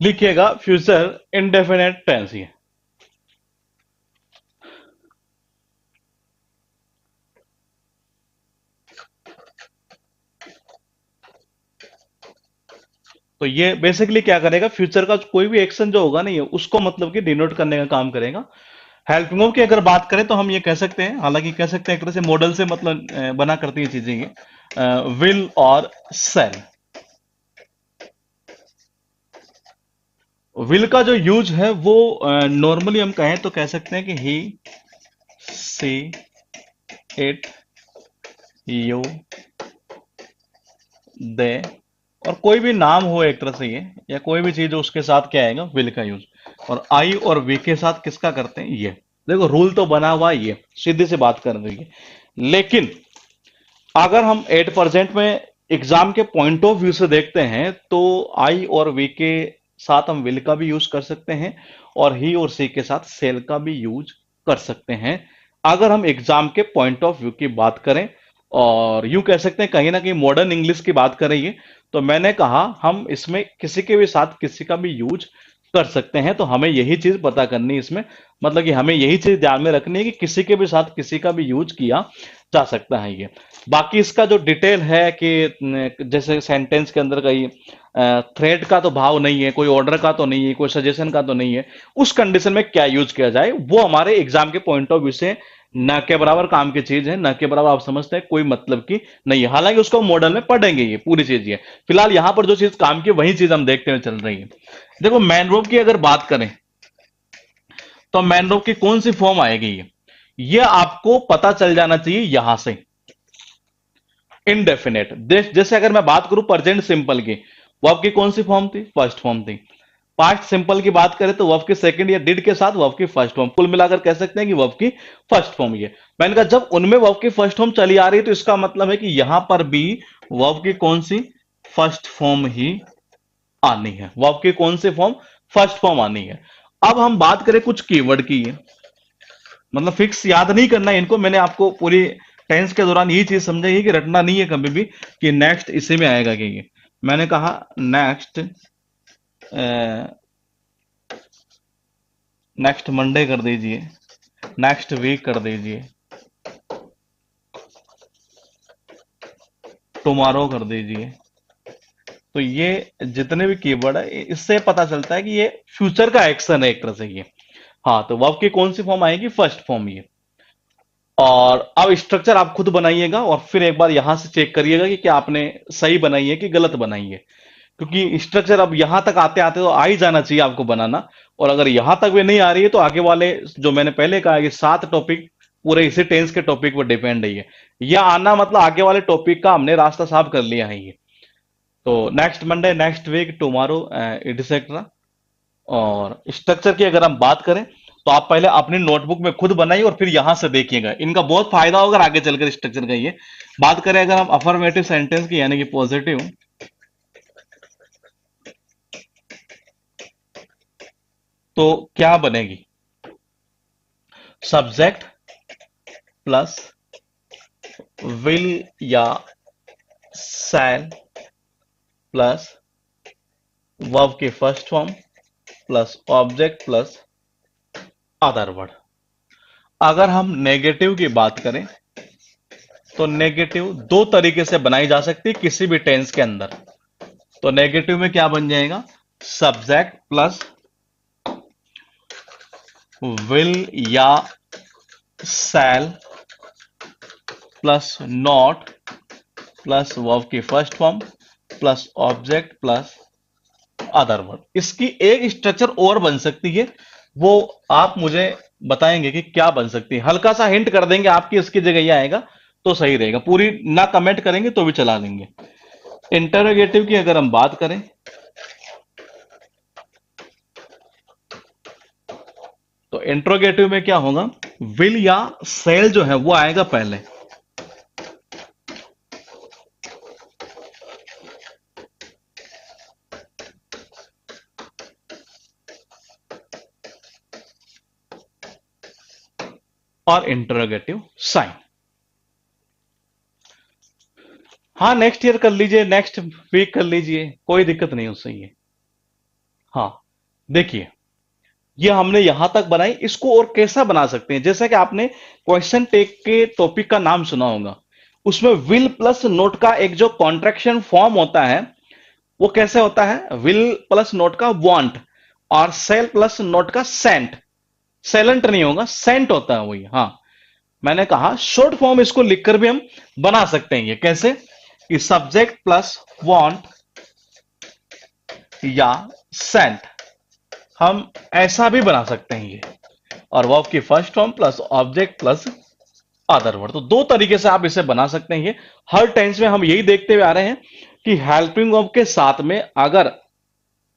लिखिएगा फ्यूचर इंडेफिनेट टेंस ये। तो ये बेसिकली क्या करेगा, फ्यूचर का कोई भी एक्शन जो होगा ना ये उसको मतलब कि डिनोट करने का काम करेगा। हेल्पिंग वर्ब की अगर बात करें तो हम ये कह सकते हैं, हालांकि कह सकते हैं एक तरह से मॉडल से मतलब बना करती है चीजें ये, विल और सेल। विल का जो यूज है वो नॉर्मली हम कहें तो कह सकते हैं कि ही, सी, इट, यू, दे, और कोई भी नाम हो एक तरह से ये, या कोई भी चीज हो उसके साथ क्या आएगा, विल का यूज। और आई और वी के साथ किसका करते हैं, ये। देखो रूल तो बना हुआ है, ये सीधी सी बात कर रही है। लेकिन अगर हम एट परसेंट में एग्जाम के पॉइंट ऑफ व्यू से देखते हैं तो आई और वी के साथ हम विल का भी यूज कर सकते हैं, और ही और सी के साथ सेल का भी यूज कर सकते हैं, अगर हम एग्जाम के पॉइंट ऑफ व्यू की बात करें। और यूं कह सकते हैं कहीं ना कहीं मॉडर्न इंग्लिश की बात करें ये, तो मैंने कहा हम इसमें किसी के भी साथ किसी का भी यूज कर सकते हैं। तो हमें यही चीज पता करनी है इसमें, मतलब कि हमें यही चीज ध्यान में रखनी है कि किसी के भी साथ किसी का भी यूज किया जा सकता है ये। बाकी इसका जो डिटेल है कि जैसे सेंटेंस के अंदर कहीं थ्रेट का तो भाव नहीं है, कोई ऑर्डर का तो नहीं है, कोई सजेशन का तो नहीं है, उस कंडीशन में क्या यूज किया जाए वो हमारे एग्जाम के पॉइंट ऑफ व्यू से न के बराबर काम की चीज है, न के बराबर आप समझते हैं कोई मतलब की नहीं है। हालांकि उसको मॉडल में पढ़ेंगे ये पूरी चीज ये, फिलहाल यहां पर जो चीज काम की वही चीज हम देखते हुए चल रही है। देखो मैन वर्ब की अगर बात करें तो मैन वर्ब की कौन सी फॉर्म आएगी ये आपको पता चल जाना चाहिए यहां से। इनडेफिनेट, जैसे अगर मैं बात करूं प्रेजेंट सिंपल की, वर्ब की कौन सी फॉर्म थी, फर्स्ट फॉर्म थी। पास्ट सिंपल की बात करें तो वर्ब की सेकंड या डिड के साथ वर्ब की फर्स्ट फॉर्म, कुल मिलाकर कह सकते हैं कि वर्ब की फर्स्ट फॉर्म ये। मैंने कहा जब उनमें वर्ब की फर्स्ट फॉर्म चली आ रही है तो इसका मतलब है कि यहां पर भी वर्ब की कौन सी फर्स्ट फॉर्म ही आनी है। वर्ब की कौन सी फॉर्म, फर्स्ट फॉर्म आनी है। अब हम बात करें कुछ कीवर्ड की, मतलब फिक्स याद नहीं करना है इनको, मैंने आपको पूरी टेंस के दौरान ये चीज समझाई कि रटना नहीं है कभी भी कि नेक्स्ट इसी में आएगा कि ये, मैंने कहा नेक्स्ट, नेक्स्ट मंडे कर दीजिए, नेक्स्ट वीक कर दीजिए, टुमारो कर दीजिए। तो ये जितने भी कीवर्ड है इससे पता चलता है कि ये फ्यूचर का एक्शन है एक तरह से ये। हाँ, तो वर्ब की कौन सी फॉर्म आएगी? फर्स्ट फॉर्म ये। और अब स्ट्रक्चर आप खुद बनाइएगा और फिर एक बार यहां से चेक करिएगा कि क्या आपने सही बनाई है कि गलत बनाई है, क्योंकि स्ट्रक्चर अब यहां तक आते आते तो आ ही जाना चाहिए आपको बनाना। और अगर यहां तक भी नहीं आ रही है तो आगे वाले जो मैंने पहले कहा कि 7 टॉपिक पूरे इसी टेंस के टॉपिक पर डिपेंड है ये। यह आना मतलब आगे वाले टॉपिक का हमने रास्ता साफ कर लिया है ये। तो next Monday, next week, tomorrow, etcetera. और स्ट्रक्चर की अगर हम बात करें तो आप पहले अपनी नोटबुक में खुद बनाइए और फिर यहां से देखिएगा, इनका बहुत फायदा होगा आगे चलकर स्ट्रक्चर का ये। बात करें अगर हम अफर्मेटिव सेंटेंस की यानी कि पॉजिटिव, तो क्या बनेगी? सब्जेक्ट प्लस विल या शैल प्लस वर्ब की first form plus object plus other word. अगर हम नेगेटिव की बात करें तो नेगेटिव दो तरीके से बनाई जा सकती है किसी भी टेंस के अंदर। तो नेगेटिव में क्या बन जाएगा? सब्जेक्ट प्लस विल या shall plus not plus verb की first form plus object plus other word. इसकी एक स्ट्रक्चर और बन सकती है, वो आप मुझे बताएंगे कि क्या बन सकती है, हल्का सा हिंट कर देंगे आपकी इसकी जगह ये आएगा तो सही रहेगा, पूरी ना कमेंट करेंगे तो भी चला लेंगे। इंटरोगेटिव की अगर हम बात करें तो इंट्रोगेटिव में क्या होगा? विल या सेल जो है वो आएगा पहले, और इंटरोगेटिव साइन। हाँ, नेक्स्ट ईयर कर लीजिए, नेक्स्ट वीक कर लीजिए, कोई दिक्कत नहीं उससे ये। हाँ, देखिए ये हमने यहां तक बनाई, इसको और कैसा बना सकते हैं? जैसा कि आपने क्वेश्चन टेक के टॉपिक का नाम सुना होगा, उसमें विल प्लस नोट का एक जो कॉन्ट्रैक्शन फॉर्म होता है वो कैसे होता है? विल प्लस नोट का वांट और सेल प्लस नोट का सेंट। सेलेंट नहीं होगा, सेंट होता है वही। हाँ, मैंने कहा शॉर्ट फॉर्म इसको लिखकर भी हम बना सकते हैं। ये कैसे? कि सब्जेक्ट प्लस वांट या सेंट, हम ऐसा भी बना सकते हैं ये। और वर्ब की first form plus object plus other word. तो दो तरीके से आप इसे बना सकते हैं ये। हर टेंस में हम यही देखते हुए आ रहे हैं कि हेल्पिंग वर्ब के साथ में अगर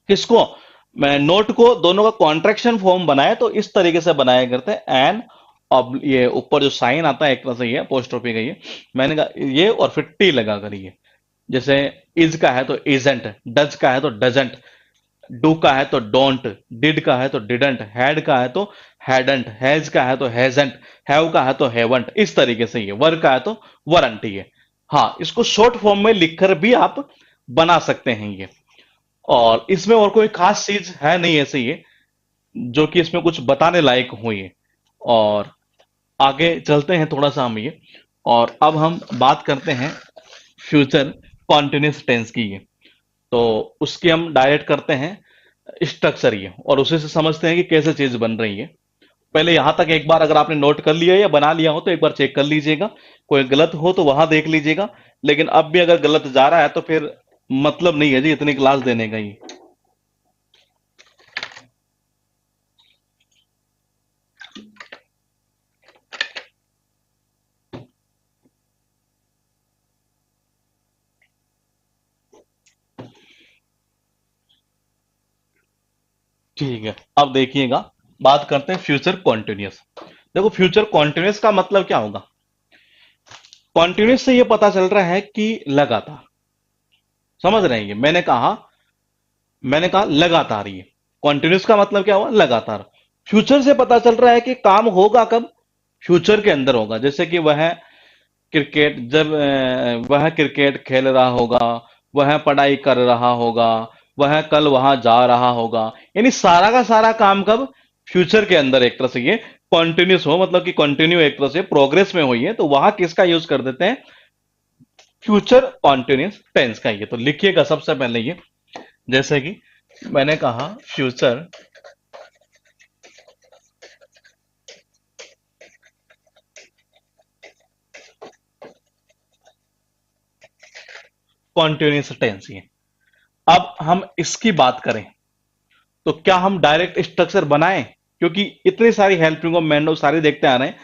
किसको, मैं नोट को दोनों का कॉन्ट्रैक्शन फॉर्म बनाए तो इस तरीके से बनाया करते हैं। एन, अब ये ऊपर जो साइन आता है एक तरह से ये अपोस्ट्रोफी का ये, मैंने कहा ये, और फिर टी लगा कर ये। जैसे इज का है तो इजेंट, डज का है तो डजेंट, डू का है तो डोंट, डिड का है तो डिडंट, हैड का है तो हैडंट, हैज का है तो हैजेंट, हैव का है तो हैवंट। इस तरीके से ये वर का है तो वरंट ये। हाँ, इसको शॉर्ट फॉर्म में लिखकर भी आप बना सकते हैं ये। और इसमें और कोई खास चीज है नहीं ऐसे ये जो कि इसमें कुछ बताने लायक हो ये। और आगे चलते हैं थोड़ा सा हम ये, और अब हम बात करते हैं फ्यूचर कॉन्टिन्यूस टेंस की ये। तो उसकी हम डायरेक्ट करते हैं स्ट्रक्चर ये, और उसी से समझते हैं कि कैसे चीज बन रही है। पहले यहां तक एक बार अगर आपने नोट कर लिया या बना लिया हो तो एक बार चेक कर लीजिएगा, कोई गलत हो तो वहां देख लीजिएगा। लेकिन अब भी अगर गलत जा रहा है तो फिर मतलब नहीं है जी इतनी क्लास देने का ही। ठीक है, अब देखिएगा, बात करते हैं फ्यूचर कॉन्टिन्यूस। देखो फ्यूचर कॉन्टिन्यूस का मतलब क्या होगा? कॉन्टिन्यूस से ये पता चल रहा है कि लगातार, समझ रहे हैं? ये मैंने कहा लगातार ये। कॉन्टिन्यूस का मतलब क्या हुआ, लगातार। फ्यूचर से पता चल रहा है कि काम होगा कब, फ्यूचर के अंदर होगा। जैसे कि वह क्रिकेट खेल रहा होगा, वह पढ़ाई कर रहा होगा, वह कल वहां जा रहा होगा। यानी सारा का सारा काम कब, फ्यूचर के अंदर एक तरह से ये कॉन्टिन्यूस हो, मतलब कि कंटिन्यू एक तरह से प्रोग्रेस में हुई है, तो वहां किसका यूज कर देते हैं, फ्यूचर कॉन्टिन्यूस टेंस का। ये तो लिखिएगा सबसे पहले ये, जैसे कि मैंने कहा फ्यूचर कॉन्टिन्यूस टेंस ये। अब हम इसकी बात करें तो क्या हम डायरेक्ट स्ट्रक्चर बनाएं, क्योंकि इतनी सारी हेल्पिंग और मैंडो सारी देखते आ रहे हैं।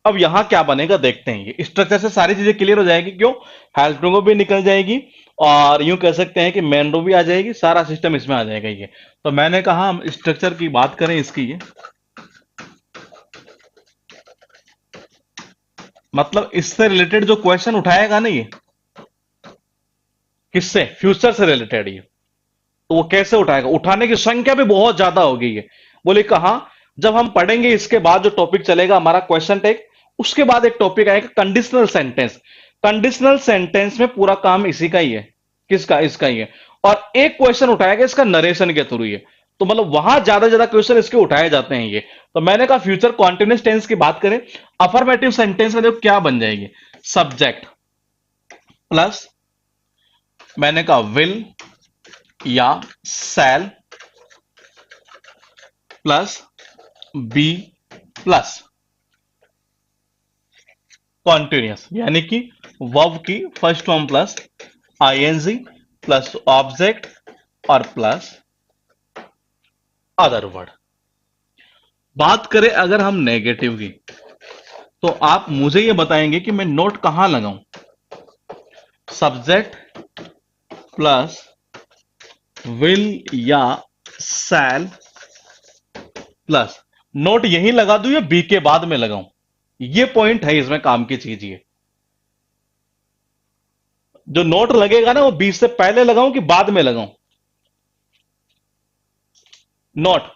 अब यहां क्या बनेगा देखते हैं, ये स्ट्रक्चर से सारी चीजें क्लियर हो जाएगी, क्यों, हेल्पिंग भी निकल जाएगी और यूं कह सकते हैं कि मैंडो भी आ जाएगी, सारा सिस्टम इसमें आ जाएगा ये। तो मैंने कहा हम स्ट्रक्चर की बात करें इसकी, ये मतलब इससे रिलेटेड जो क्वेश्चन उठाएगा ना ये, किससे, फ्यूचर से रिलेटेड ये, तो वो कैसे उठाएगा, उठाने की संख्या भी बहुत ज्यादा होगी ये। बोले कहा, जब हम पढ़ेंगे इसके बाद जो टॉपिक चलेगा हमारा क्वेश्चन टैग, उसके बाद एक टॉपिक आएगा कंडीशनल सेंटेंस। कंडीशनल सेंटेंस में पूरा काम इसी का ही है, किसका, इसका ही है। और एक क्वेश्चन उठाएगा इसका नरेशन के थ्रू ये, तो मतलब वहां ज्यादा क्वेश्चन इसके उठाए जाते हैं ये। तो मैंने कहा फ्यूचर कॉन्टिन्यूस टेंस की बात करें, अफर्मेटिव सेंटेंस में देखो क्या बन जाएगी, सब्जेक्ट प्लस, मैंने कहा विल या shall plus be plus continuous, यानी कि वर्ब की first form plus ING plus object और प्लस अदर वर्ड। बात करें अगर हम नेगेटिव की, तो आप मुझे ये बताएंगे कि मैं नोट कहां लगाऊं, सब्जेक्ट प्लस विल या शैल प्लस, नोट यहीं लगा दूं या बी के बाद में लगाऊं, ये पॉइंट है इसमें काम की चीज ये। जो नोट लगेगा ना वो बी से पहले लगाऊं कि बाद में लगाऊं, नोट।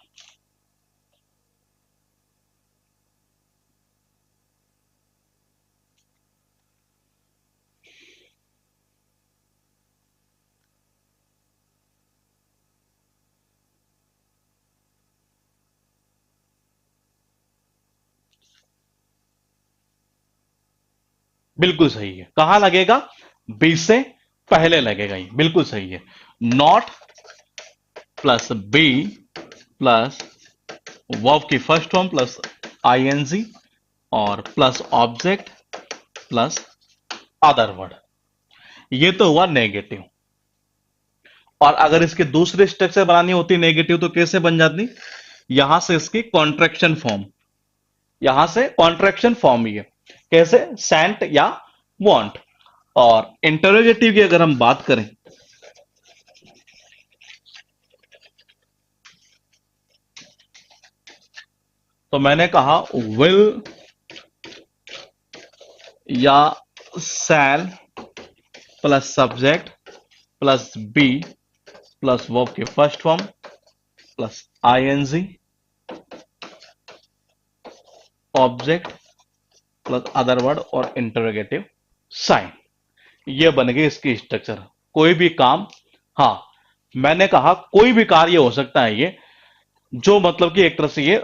बिल्कुल सही है, कहां लगेगा, बी से पहले लगेगा, ये बिल्कुल सही है। Not plus be plus verb की फर्स्ट फॉर्म प्लस आईएनजी और plus object plus other word, ये तो हुआ नेगेटिव। और अगर इसके दूसरे स्ट्रक्चर बनानी होती नेगेटिव तो कैसे बन जाती, यहां से इसकी कॉन्ट्रैक्शन फॉर्म, यहां से कॉन्ट्रैक्शन फॉर्म, ये कैसे, सेंट या वांट। और इंटरोगेटिव की अगर हम बात करें, तो मैंने कहा विल या shall plus subject plus be plus verb के first form plus ING object plus other word और इंटरोगेटिव साइन, ये बन गई इसकी स्ट्रक्चर। कोई भी काम, हाँ, मैंने कहा कोई भी कार्य हो सकता है ये, जो मतलब कि एक तरह से ये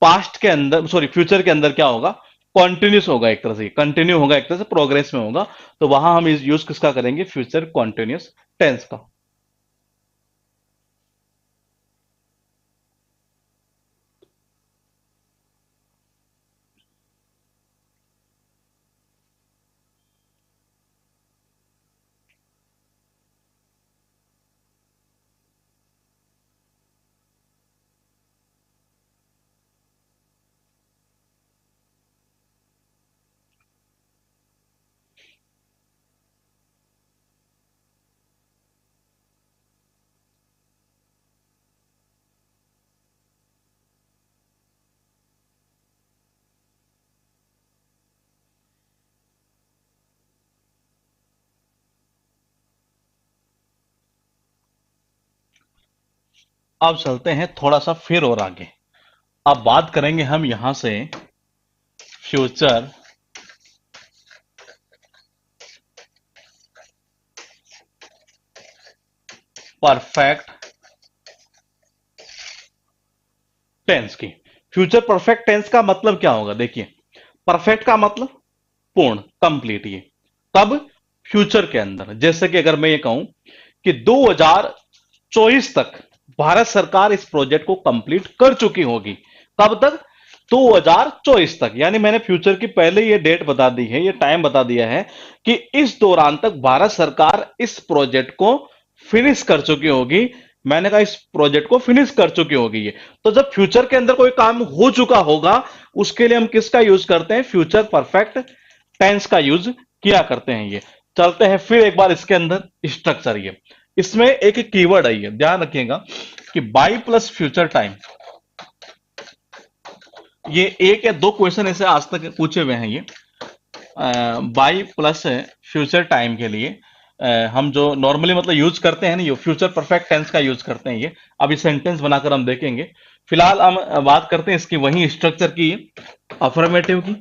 पास्ट के अंदर, सॉरी फ्यूचर के अंदर क्या होगा, कॉन्टिन्यूस होगा, एक तरह से कंटिन्यू होगा, एक तरह से प्रोग्रेस में होगा। तो वहां हम इस यूज किसका करेंगे, फ्यूचर कॉन्टिन्यूस टेंस का। अब चलते हैं थोड़ा सा फिर और आगे। अब बात करेंगे हम यहां से फ्यूचर परफेक्ट टेंस की। फ्यूचर परफेक्ट टेंस का मतलब क्या होगा? देखिए, परफेक्ट का मतलब पूर्ण, कंप्लीट। ये कब? फ्यूचर के अंदर। जैसे कि अगर मैं ये कहूं कि 2024 तक भारत सरकार इस प्रोजेक्ट को कंप्लीट कर चुकी होगी। कब तक? 2024 तक। यानी मैंने फ्यूचर की पहले ये डेट बता दी है, ये टाइम बता दिया है कि इस दौरान तक भारत सरकार इस प्रोजेक्ट को फिनिश कर चुकी होगी। मैंने कहा इस प्रोजेक्ट को फिनिश कर चुकी होगी ये। तो जब फ्यूचर के अंदर कोई काम हो चुका होगा, उसके लिए हम किसका यूज करते हैं? फ्यूचर परफेक्ट टेंस का यूज किया करते हैं ये। चलते हैं फिर एक बार इसके अंदर स्ट्रक्चर। ये इसमें एक कीवर्ड है, ये ध्यान रखिएगा कि बाई प्लस फ्यूचर टाइम। ये एक या दो क्वेश्चन ऐसे आज तक पूछे हुए हैं ये। बाई प्लस फ्यूचर टाइम के लिए हम जो नॉर्मली मतलब यूज करते हैं ना, ये फ्यूचर परफेक्ट टेंस का यूज करते हैं ये। अभी सेंटेंस बनाकर हम देखेंगे। फिलहाल हम बात करते हैं इसकी वही स्ट्रक्चर की, अफर्मेटिव की।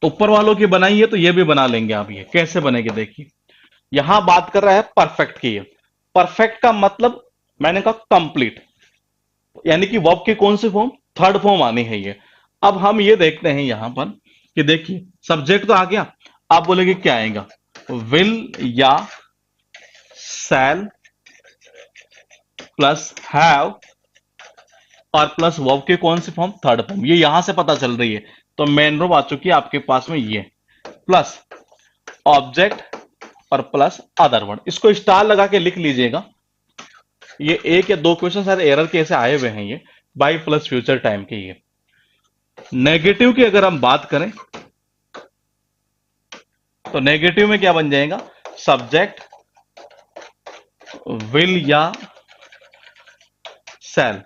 ऊपर वालों की बनाई है तो ये भी बना लेंगे आप। ये कैसे बनेगी देखिए। यहां बात कर रहा है परफेक्ट की। परफेक्ट का मतलब मैंने कहा कंप्लीट, यानी कि वर्ब की कौन सी फॉर्म? थर्ड फॉर्म आनी है ये। अब हम ये देखते हैं यहां पर कि देखिए, सब्जेक्ट तो आ गया। आप बोलेंगे क्या आएगा? विल या शैल प्लस हैव और प्लस वर्ब की कौन सी फॉर्म? Third form. ये यहां से पता चल रही है। तो मेन वर्ब आ चुकी है आपके पास में ये, प्लस ऑब्जेक्ट और प्लस अदर वर्ड। इसको स्टार लगा के लिख लीजिएगा। ये एक या दो क्वेश्चन सारे एरर के ऐसे आए हुए हैं ये, बाई प्लस फ्यूचर टाइम के। ये नेगेटिव की अगर हम बात करें तो नेगेटिव में क्या बन जाएगा? सब्जेक्ट विल या shall,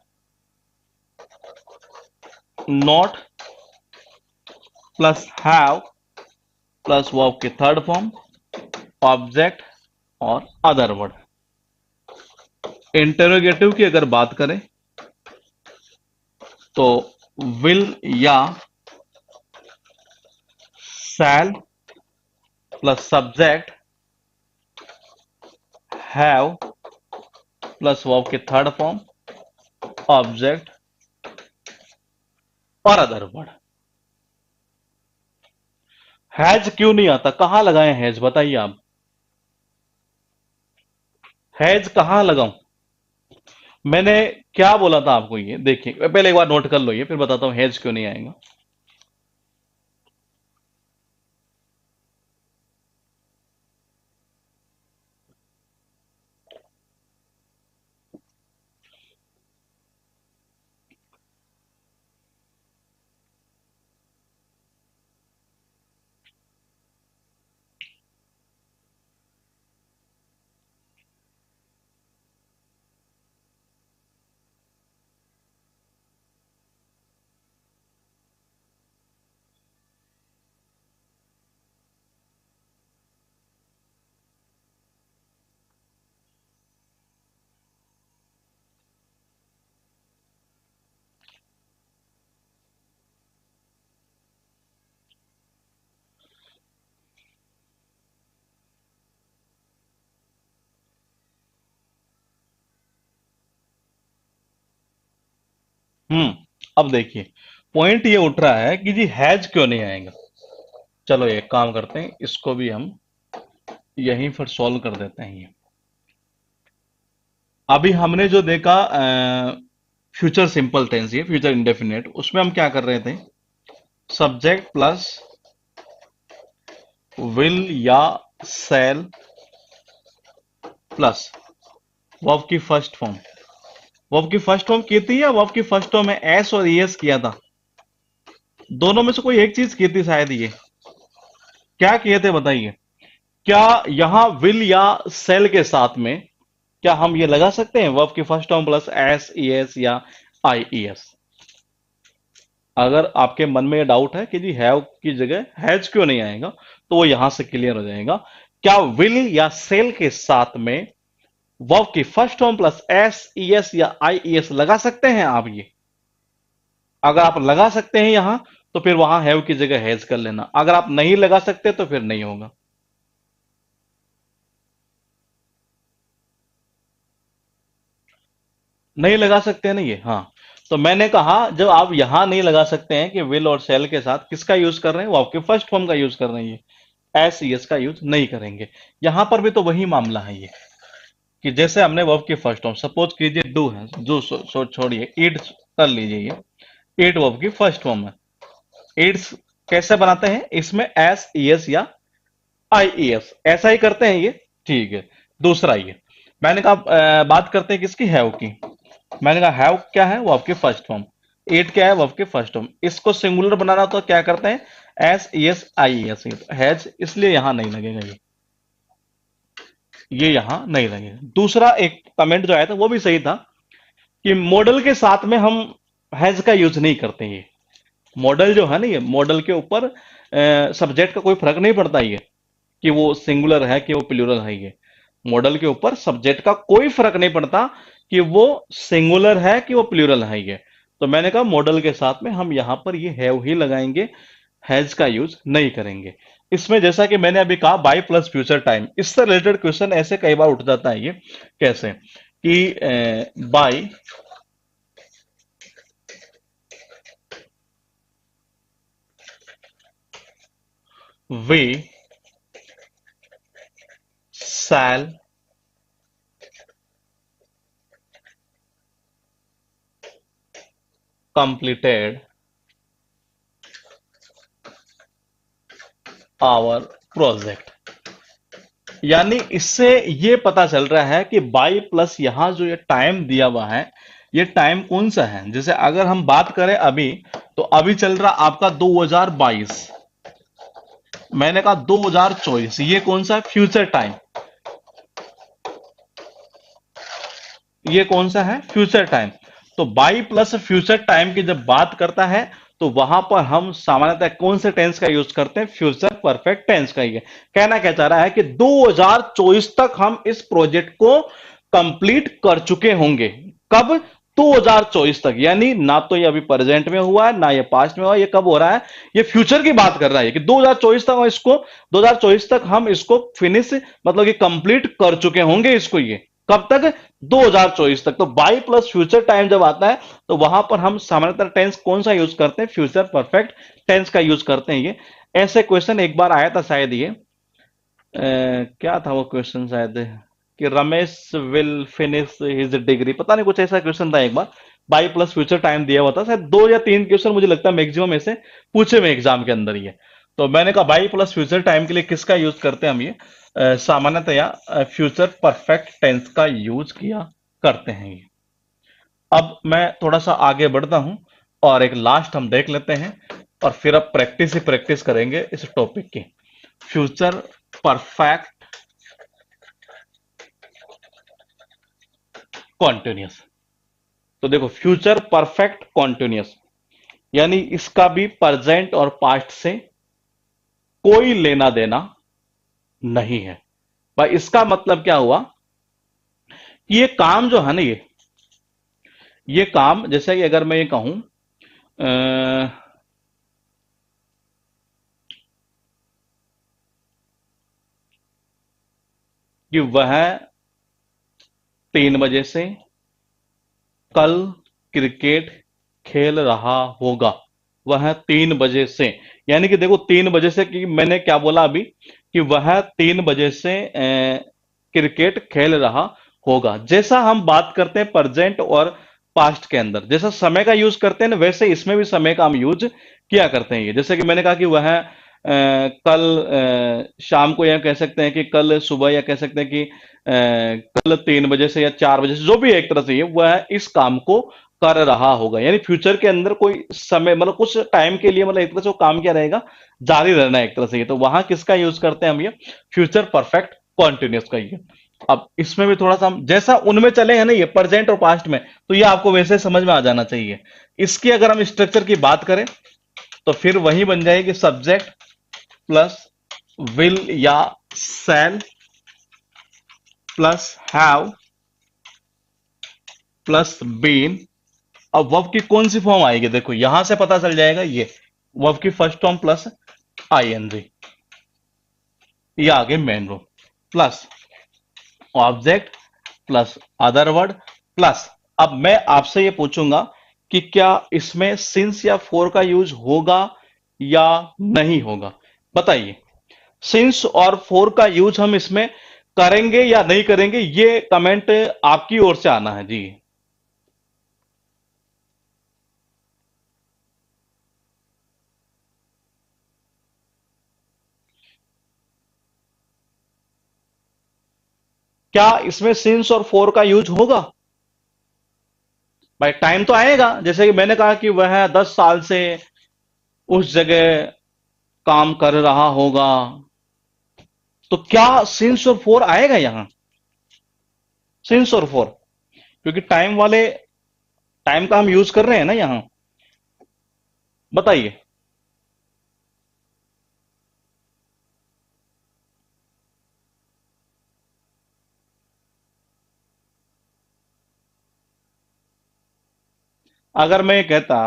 not plus have plus verb की थर्ड फॉर्म, ऑब्जेक्ट और अदर वर्ड। इंटरोगेटिव की अगर बात करें तो विल या shall plus subject have plus verb की थर्ड फॉर्म, ऑब्जेक्ट और अदर वर्ड। हैज क्यों नहीं आता? कहां लगाए हैज? बताइए आप। हैज कहां लगाऊं? मैंने क्या बोला था आपको? ये देखिए, पहले एक बार नोट कर लो ये, फिर बताता हूं हैज क्यों नहीं आएगा। अब देखिए, पॉइंट ये उठ रहा है कि जी हैज क्यों नहीं आएगा। चलो एक काम करते हैं, इसको भी हम यहीं पर सॉल्व कर देते हैं ये। अभी हमने जो देखा फ्यूचर सिंपल टेंस, ये फ्यूचर इंडेफिनिट, उसमें हम क्या कर रहे थे? सब्जेक्ट प्लस विल या शैल प्लस वर्ब की फर्स्ट फॉर्म। वर्ब की फर्स्ट फॉर्म की थी या वर्ब की फर्स्ट फॉर्म में एस और ईएस किया था? दोनों में से कोई एक चीज की थी शायद ये। क्या किए थे बताइए? क्या यहां विल या सेल के साथ में क्या हम ये लगा सकते हैं वर्ब की first form plus S E S या आई ई एस? अगर आपके मन में ये डाउट है कि जी हैव की जगह हैज क्यों नहीं आएगा, तो वो यहां से क्लियर हो जाएगा। क्या विल या सेल के साथ में वर्ब की first form plus S E S या आई ई एस लगा सकते हैं आप ये? अगर आप लगा सकते हैं यहां तो फिर वहां हैव की जगह हैज कर लेना, अगर आप नहीं लगा सकते तो फिर नहीं होगा। नहीं लगा सकते हैं ना ये, हाँ। तो मैंने कहा जब आप यहां नहीं लगा सकते हैं कि विल और शैल के साथ किसका यूज कर रहे हैं, वो आपके फर्स्ट फॉर्म का यूज कर रहे हैं, ये एस यस का यूज नहीं करेंगे। यहां पर भी तो वही मामला है ये, कि जैसे हमने वर्ब की फर्स्ट फॉर्म सपोज कीजिए डू है, जो छोड़िए ईट कर लीजिए, ये ईट वर्ब की फर्स्ट फॉर्म है। ईट्स कैसे बनाते हैं, इसमें एस ई एस या आई ई एस ऐसा ही करते हैं ये, ठीक है। दूसरा ये मैंने कहा बात करते हैं किसकी, हैव की। मैंने कहा हैव क्या है, वो आपकी फर्स्ट फॉर्म। एट क्या है, वो आपकी फर्स्ट फॉर्म। इसको सिंगुलर बनाना तो क्या करते हैं, S E S I S, has, इसलिए यहां नहीं लगेगा ये यहां नहीं लगेगा। दूसरा एक कमेंट जो आया था वो भी सही था, कि मॉडल के साथ में हम हैज का यूज नहीं करते। ये मॉडल जो है ना, ये मॉडल के ऊपर सब्जेक्ट का कोई फर्क नहीं पड़ता ये, कि वो सिंगुलर है कि वो प्लूरल है। ये मॉडल के ऊपर सब्जेक्ट का कोई फर्क नहीं पड़ता कि वो सिंगुलर है कि वो प्लूरल है ये। तो मैंने कहा मॉडल के साथ में हम यहां पर ये हैव ही लगाएंगे, हैज का यूज नहीं करेंगे। इसमें जैसा कि मैंने अभी कहा बाय प्लस फ्यूचर टाइम, इससे रिलेटेड क्वेश्चन ऐसे कई बार उठ जाता है ये, कैसे कि by we shall completed our project. यानी इससे ये पता चल रहा है कि बाई प्लस यहां जो ये टाइम दिया हुआ है, ये टाइम कौन सा है। जैसे अगर हम बात करें अभी, तो अभी चल रहा आपका 2022, मैंने कहा 2024, ये कौन सा है, फ्यूचर टाइम। ये कौन सा है, फ्यूचर टाइम। तो बाई प्लस फ्यूचर टाइम की जब बात करता है तो वहां पर हम सामान्यतः कौन से टेंस का यूज करते हैं, फ्यूचर परफेक्ट टेंस का। ही कहना क्या चाह रहा है कि 2024 तक हम इस प्रोजेक्ट को कंप्लीट कर चुके होंगे। कब, 2024 तक। यानी ना तो ये अभी प्रेजेंट में हुआ है ना ये पास्ट में हुआ, ये कब हो रहा है, ये फ्यूचर की बात कर रहा है कि 2024 तक इसको, 2024 तक हम इसको फिनिश मतलब कि कंप्लीट कर चुके होंगे इसको। ये कब तक, 2024 तक। तो बाई प्लस फ्यूचर टाइम जब आता है तो वहां पर हम सामान्यतः टेंस कौन सा यूज करते हैं, फ्यूचर परफेक्ट टेंस का यूज करते हैं ये। ऐसे क्वेश्चन एक बार आया था शायद, ये क्या था वो क्वेश्चन, शायद कि Ramesh will finish his degree, पता नहीं कुछ ऐसा क्वेश्चन था एक बार। बाई प्लस फ्यूचर टाइम दिया हुआ था, शायद 2 या 3 क्वेश्चन मुझे लगता है मैक्सिमम ऐसे पूछे हुए एग्जाम के अंदर ये। तो मैंने कहा बाई प्लस फ्यूचर टाइम के लिए किसका यूज करते हैं हम ये, सामान्यतया फ्यूचर परफेक्ट टेंस का यूज किया करते हैं ये। अब मैं थोड़ा सा आगे बढ़ता हूं और एक लास्ट हम देख लेते हैं, और फिर अब प्रैक्टिस ही प्रैक्टिस करेंगे इस टॉपिक की। Future perfect continuous. तो देखो फ्यूचर परफेक्ट कॉन्टिन्यूस यानी इसका भी प्रेजेंट और पास्ट से कोई लेना देना नहीं है भाई। इसका मतलब क्या हुआ कि ये काम जो है ना, ये काम, जैसे कि अगर मैं ये कहूं कि वह 3 बजे से कल क्रिकेट खेल रहा होगा, वह 3 बजे से। यानी कि देखो 3 बजे से, कि मैंने क्या बोला अभी, कि वह 3 बजे से क्रिकेट खेल रहा होगा। जैसा हम बात करते हैं प्रेजेंट और पास्ट के अंदर, जैसा समय का यूज करते हैं ना, वैसे इसमें भी समय का हम यूज किया करते हैं ये। जैसे कि मैंने कहा कि वह कल शाम को, या कह सकते हैं कि कल सुबह, या कह सकते हैं कि कल 3 बजे से या 4 बजे से, जो भी एक तरह से ये वह इस काम को कर रहा होगा। यानी फ्यूचर के अंदर कोई समय, मतलब कुछ टाइम के लिए, मतलब एक तरह से वो काम क्या रहेगा, जारी रहना है एक तरह से ये। तो वहां किसका यूज करते हैं हम ये, फ्यूचर परफेक्ट कॉन्टिन्यूस का ये। अब इसमें भी थोड़ा सा हम जैसा उनमें चले हैं ना ये प्रेजेंट और पास्ट में, तो ये आपको वैसे समझ में आ जाना चाहिए। इसकी अगर हम स्ट्रक्चर की बात करें तो फिर वही बन जाएगी सब्जेक्ट प्लस विल या shall plus have plus been. अब वर्ब की कौन सी फॉर्म आएगी, देखो यहां से पता चल जाएगा, ये वर्ब की फर्स्ट फॉर्म प्लस आईएनजी, ये आगे मेन रूप, plus object plus other word plus. अब मैं आपसे ये पूछूंगा कि क्या इसमें सिंस या फोर का यूज होगा या नहीं होगा, बताइए। सिंस और फोर का यूज हम इसमें करेंगे या नहीं करेंगे, ये कमेंट आपकी ओर से आना है जी। क्या इसमें सिंस और फोर का यूज होगा? भाई टाइम तो आएगा, जैसे कि मैंने कहा कि वह 10 साल से उस जगह काम कर रहा होगा, तो क्या सिंस और फोर आएगा यहां? सिंस और फोर, क्योंकि टाइम वाले टाइम का हम यूज कर रहे हैं ना यहां, बताइए। अगर मैं ये कहता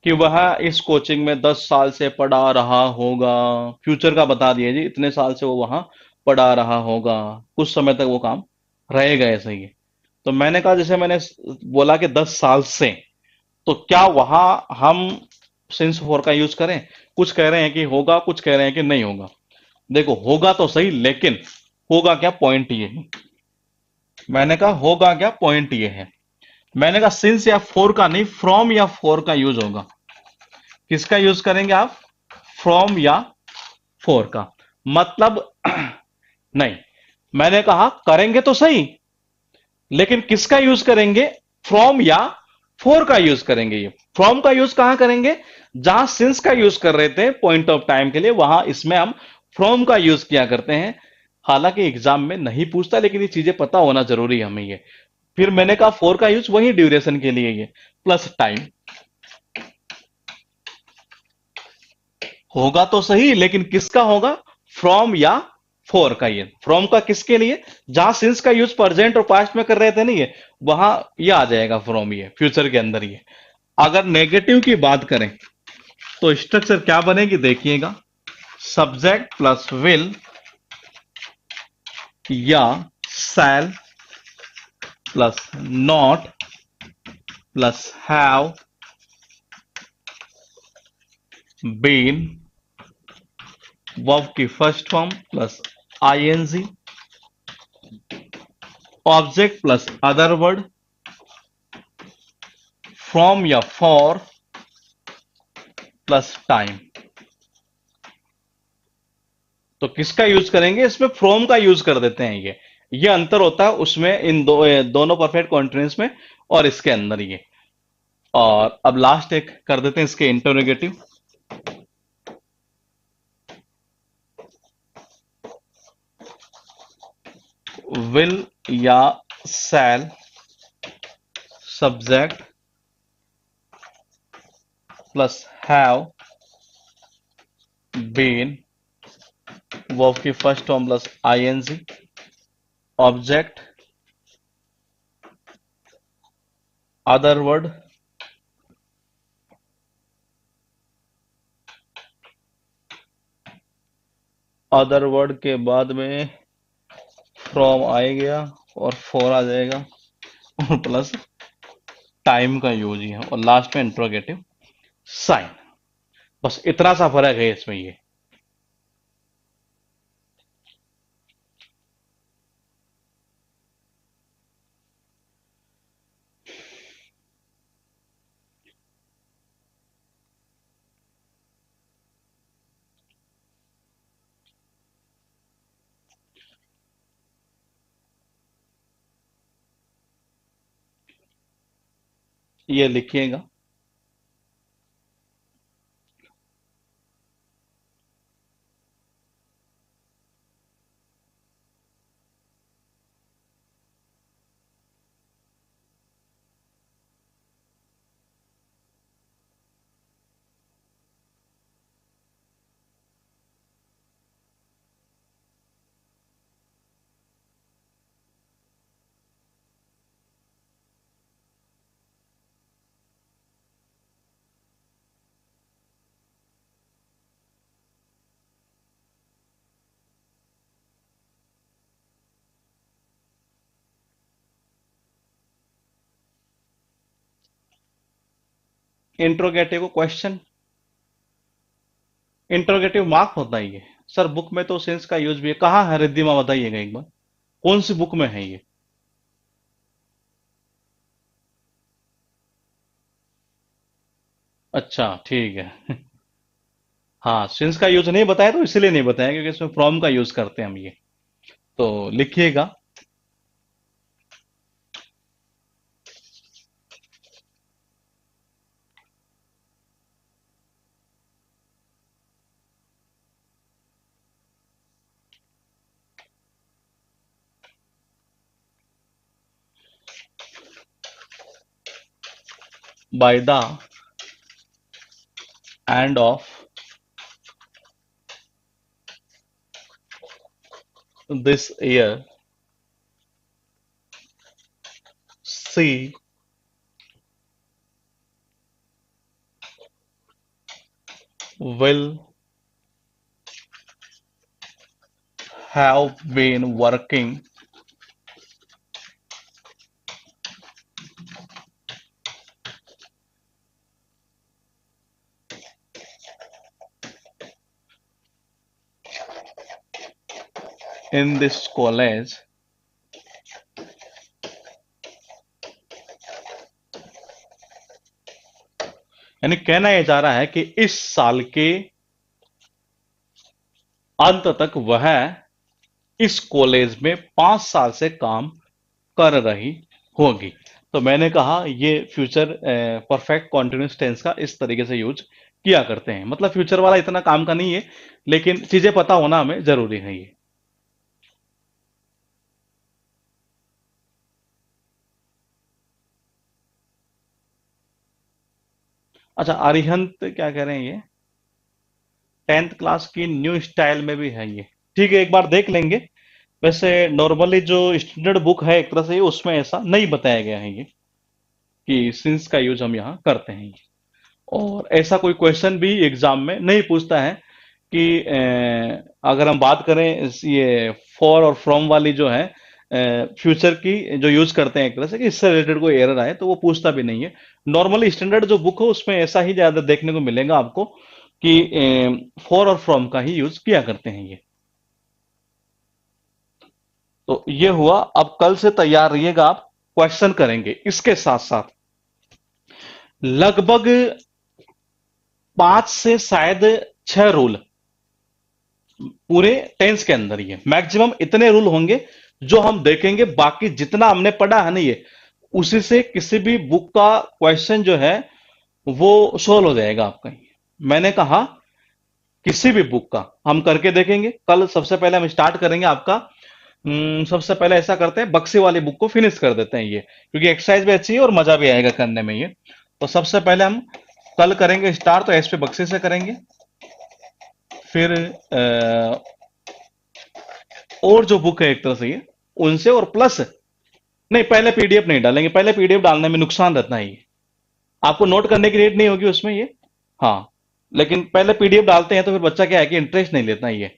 कि वह इस कोचिंग में 10 साल से पढ़ा रहा होगा, फ्यूचर का बता दिया जी, इतने साल से वो वहां पढ़ा रहा होगा, कुछ समय तक वो काम रहेगा ऐसे ही। तो मैंने कहा, जैसे मैंने बोला कि 10 साल से, तो क्या वहां हम सिंस फोर का यूज करें? कुछ कह रहे हैं कि होगा, कुछ कह रहे हैं कि नहीं होगा। देखो होगा तो सही, लेकिन होगा क्या, पॉइंट ये है। मैंने कहा होगा क्या, पॉइंट ये है। मैंने कहा सिंस या फोर का नहीं, फ्रॉम या फोर का यूज होगा। किसका यूज करेंगे आप? फ्रॉम या फोर का। मतलब नहीं, मैंने कहा करेंगे तो सही, लेकिन किसका यूज करेंगे? फ्रॉम या फोर का यूज करेंगे। ये फ्रॉम का यूज कहां करेंगे? जहां सिंस का यूज कर रहे थे पॉइंट ऑफ टाइम के लिए, वहां इसमें हम फ्रॉम का यूज किया करते हैं। हालांकि एग्जाम में नहीं पूछता, लेकिन ये चीजें पता होना जरूरी है हमें ये। फिर मैंने कहा फोर का यूज वही ड्यूरेशन के लिए, ये प्लस टाइम। होगा तो सही, लेकिन किसका होगा? फ्रॉम या फोर का। ये फ्रॉम का किसके लिए? जहां सिंस का यूज प्रेजेंट और पास्ट में कर रहे थे नहीं, ये वहां ये आ जाएगा फ्रॉम, ये फ्यूचर के अंदर ये। अगर नेगेटिव की बात करें तो स्ट्रक्चर क्या बनेगी, देखिएगा। सब्जेक्ट प्लस विल या shall plus not plus have been, verb की first form plus ING, object plus other word, from या फॉर प्लस टाइम। तो किसका यूज करेंगे? इसमें फ्रॉम का यूज कर देते हैं। ये अंतर होता है उसमें, इन दोनों परफेक्ट कॉन्टिन्यूअस में और इसके अंदर ये। और अब लास्ट एक कर देते हैं इसके इंटरोगेटिव। विल या shall, subject plus have been, verb की first form plus ING, object other word, other word के बाद में फ्रॉम आ गया और फोर आ जाएगा, और प्लस टाइम का यूज ही है, और लास्ट में इंट्रोगेटिव साइन। बस इतना सा फर्क है इसमें ये लिखिएगा। इंट्रोगेटिव को क्वेश्चन, इंट्रोगेटिव मार्क होता है ये। सर बुक में तो सेंस का यूज भी है, कहाँ है रिद्धिमा बताइएगा एक बार, कौन सी बुक में है ये? अच्छा ठीक है। हाँ, सिंस का यूज नहीं बताया तो इसलिए नहीं बताया क्योंकि इसमें फ्रॉम का यूज करते हैं हम ये। तो लिखिएगा। By the end of this year she will have been working in this college यानी कहना यह जा रहा है कि इस साल के अंत तक वह इस कॉलेज में 5 साल से काम कर रही होगी। तो मैंने कहा ये फ्यूचर परफेक्ट कॉन्टिन्यूस टेंस का इस तरीके से यूज किया करते हैं, मतलब फ्यूचर वाला इतना काम का नहीं है, लेकिन चीजें पता होना हमें जरूरी है ये। अच्छा, अरिहंत क्या कह रहे हैं ये? 10th क्लास की न्यू स्टाइल में भी है ये। ठीक है, एक बार देख लेंगे। वैसे नॉर्मली जो स्टैंडर्ड बुक है एक तरह से उसमें ऐसा नहीं बताया गया है ये कि सिंस का यूज हम यहाँ करते हैं। और ऐसा कोई क्वेश्चन भी एग्जाम में नहीं पूछता है कि अगर हम बात करें ये फॉर और फ्रॉम वाली जो है फ्यूचर की जो यूज करते हैं एक तरह से कि इससे रिलेटेड कोई एरर आए तो वो पूछता भी नहीं है। नॉर्मली स्टैंडर्ड जो बुक हो उसमें ऐसा ही ज्यादा देखने को मिलेगा आपको कि फॉर और फ्रॉम का ही यूज किया करते हैं ये। तो ये हुआ। अब कल से तैयार रहिएगा, आप क्वेश्चन करेंगे इसके साथ साथ लगभग 5 से शायद 6 रूल पूरे टेंस के अंदर ही है। मैक्सिमम इतने रूल होंगे जो हम देखेंगे, बाकी जितना हमने पढ़ा है ना ये उसी से किसी भी बुक का क्वेश्चन जो है वो सोल्व हो जाएगा आपका। मैंने कहा किसी भी बुक का हम करके देखेंगे। कल सबसे पहले हम स्टार्ट करेंगे आपका सबसे पहले ऐसा करते हैं बक्से वाली बुक को फिनिश कर देते हैं ये, क्योंकि एक्सरसाइज भी अच्छी है और मजा भी आएगा करने में ये। तो सबसे पहले हम कल करेंगे स्टार्ट, तो एस पे बक्से से करेंगे। फिर और जो बुक है एक तरह से ये उनसे, और प्लस नहीं, पहले पीडीएफ नहीं डालेंगे, पहले पीडीएफ डालने में नुकसान रहता है ये, आपको नोट करने की नीड नहीं होगी उसमें ये। हाँ, लेकिन पहले पीडीएफ डालते हैं तो फिर बच्चा क्या है कि इंटरेस्ट नहीं लेता है ये,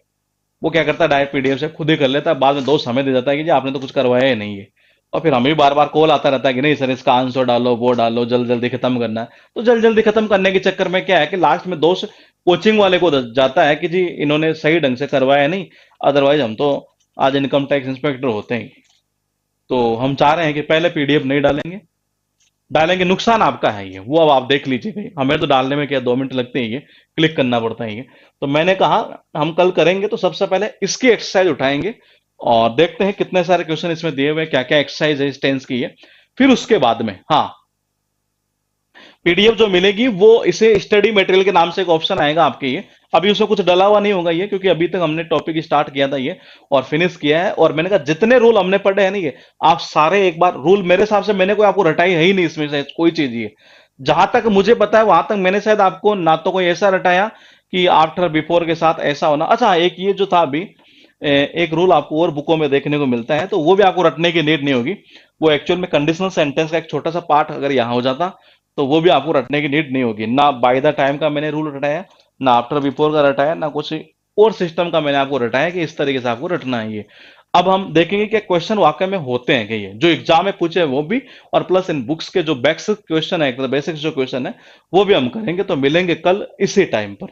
वो क्या करता है डायरेक्ट पीडीएफ से खुद ही कर लेता है, बाद में दोस्त हमें दे जाता है कि जी आपने तो कुछ करवाया ही नहीं है। और फिर हमें भी बार बार कॉल आता रहता है कि नहीं सर इसका आंसर डालो, वो डालो, जल्दी जल्दी खत्म करना है। तो जल्दी जल्दी खत्म करने के चक्कर में क्या है कि लास्ट में दोस्त कोचिंग वाले को जाता है कि जी इन्होंने सही ढंग से करवाया नहीं, अदरवाइज हम तो आज इनकम टैक्स इंस्पेक्टर होते हैं। तो हम चाह रहे हैं कि पहले पीडीएफ नहीं डालेंगे, डालेंगे नुकसान आपका है ये, वो अब आप देख लीजिएगा। हमें तो डालने में क्या 2 मिनट लगते हैं, ये क्लिक करना पड़ता है ये। तो मैंने कहा हम कल करेंगे, तो सबसे पहले इसकी एक्सरसाइज उठाएंगे और देखते हैं कितने सारे क्वेश्चन इसमें दिए हुए हैं, क्या क्या एक्सरसाइज है इस टेंस की है। फिर उसके बाद में हाँ, पीडीएफ जो मिलेगी वो इसे स्टडी मटेरियल के नाम से एक ऑप्शन आएगा आपके ये। अभी उसमें कुछ डला हुआ नहीं होगा ये, क्योंकि अभी तक हमने टॉपिक स्टार्ट किया था ये और फिनिश किया है। और मैंने कहा जितने रूल हमने पढ़े हैं ना ये आप सारे एक बार रूल, मेरे हिसाब से मैंने कोई आपको रटाई है ही नहीं इसमें से कोई चीज ये, जहां तक मुझे पता है वहां तक मैंने शायद आपको ना तो कोई ऐसा रटाया कि आफ्टर बिफोर के साथ ऐसा होना। अच्छा, एक ये जो था अभी एक रूल आपको और बुकों में देखने को मिलता है, तो वो भी आपको रटने की नीड नहीं होगी। वो एक्चुअल में कंडीशनल सेंटेंस का एक छोटा सा पार्ट अगर यहाँ हो जाता तो वो भी आपको रटने की नीड नहीं होगी। ना बाय द टाइम का मैंने रूल रटाया, ना आफ्टर बिफोर का रटाया, ना कुछ और सिस्टम का मैंने आपको रटाया कि इस तरीके से आपको रटना है ये। अब हम देखेंगे कि क्वेश्चन वाकई में होते हैं कि ये जो एग्जाम में पूछे हैं वो भी, और प्लस इन बुक्स के जो बेसिक क्वेश्चन है, बेसिक्स जो क्वेश्चन है वो भी हम करेंगे। तो मिलेंगे कल इसी टाइम पर।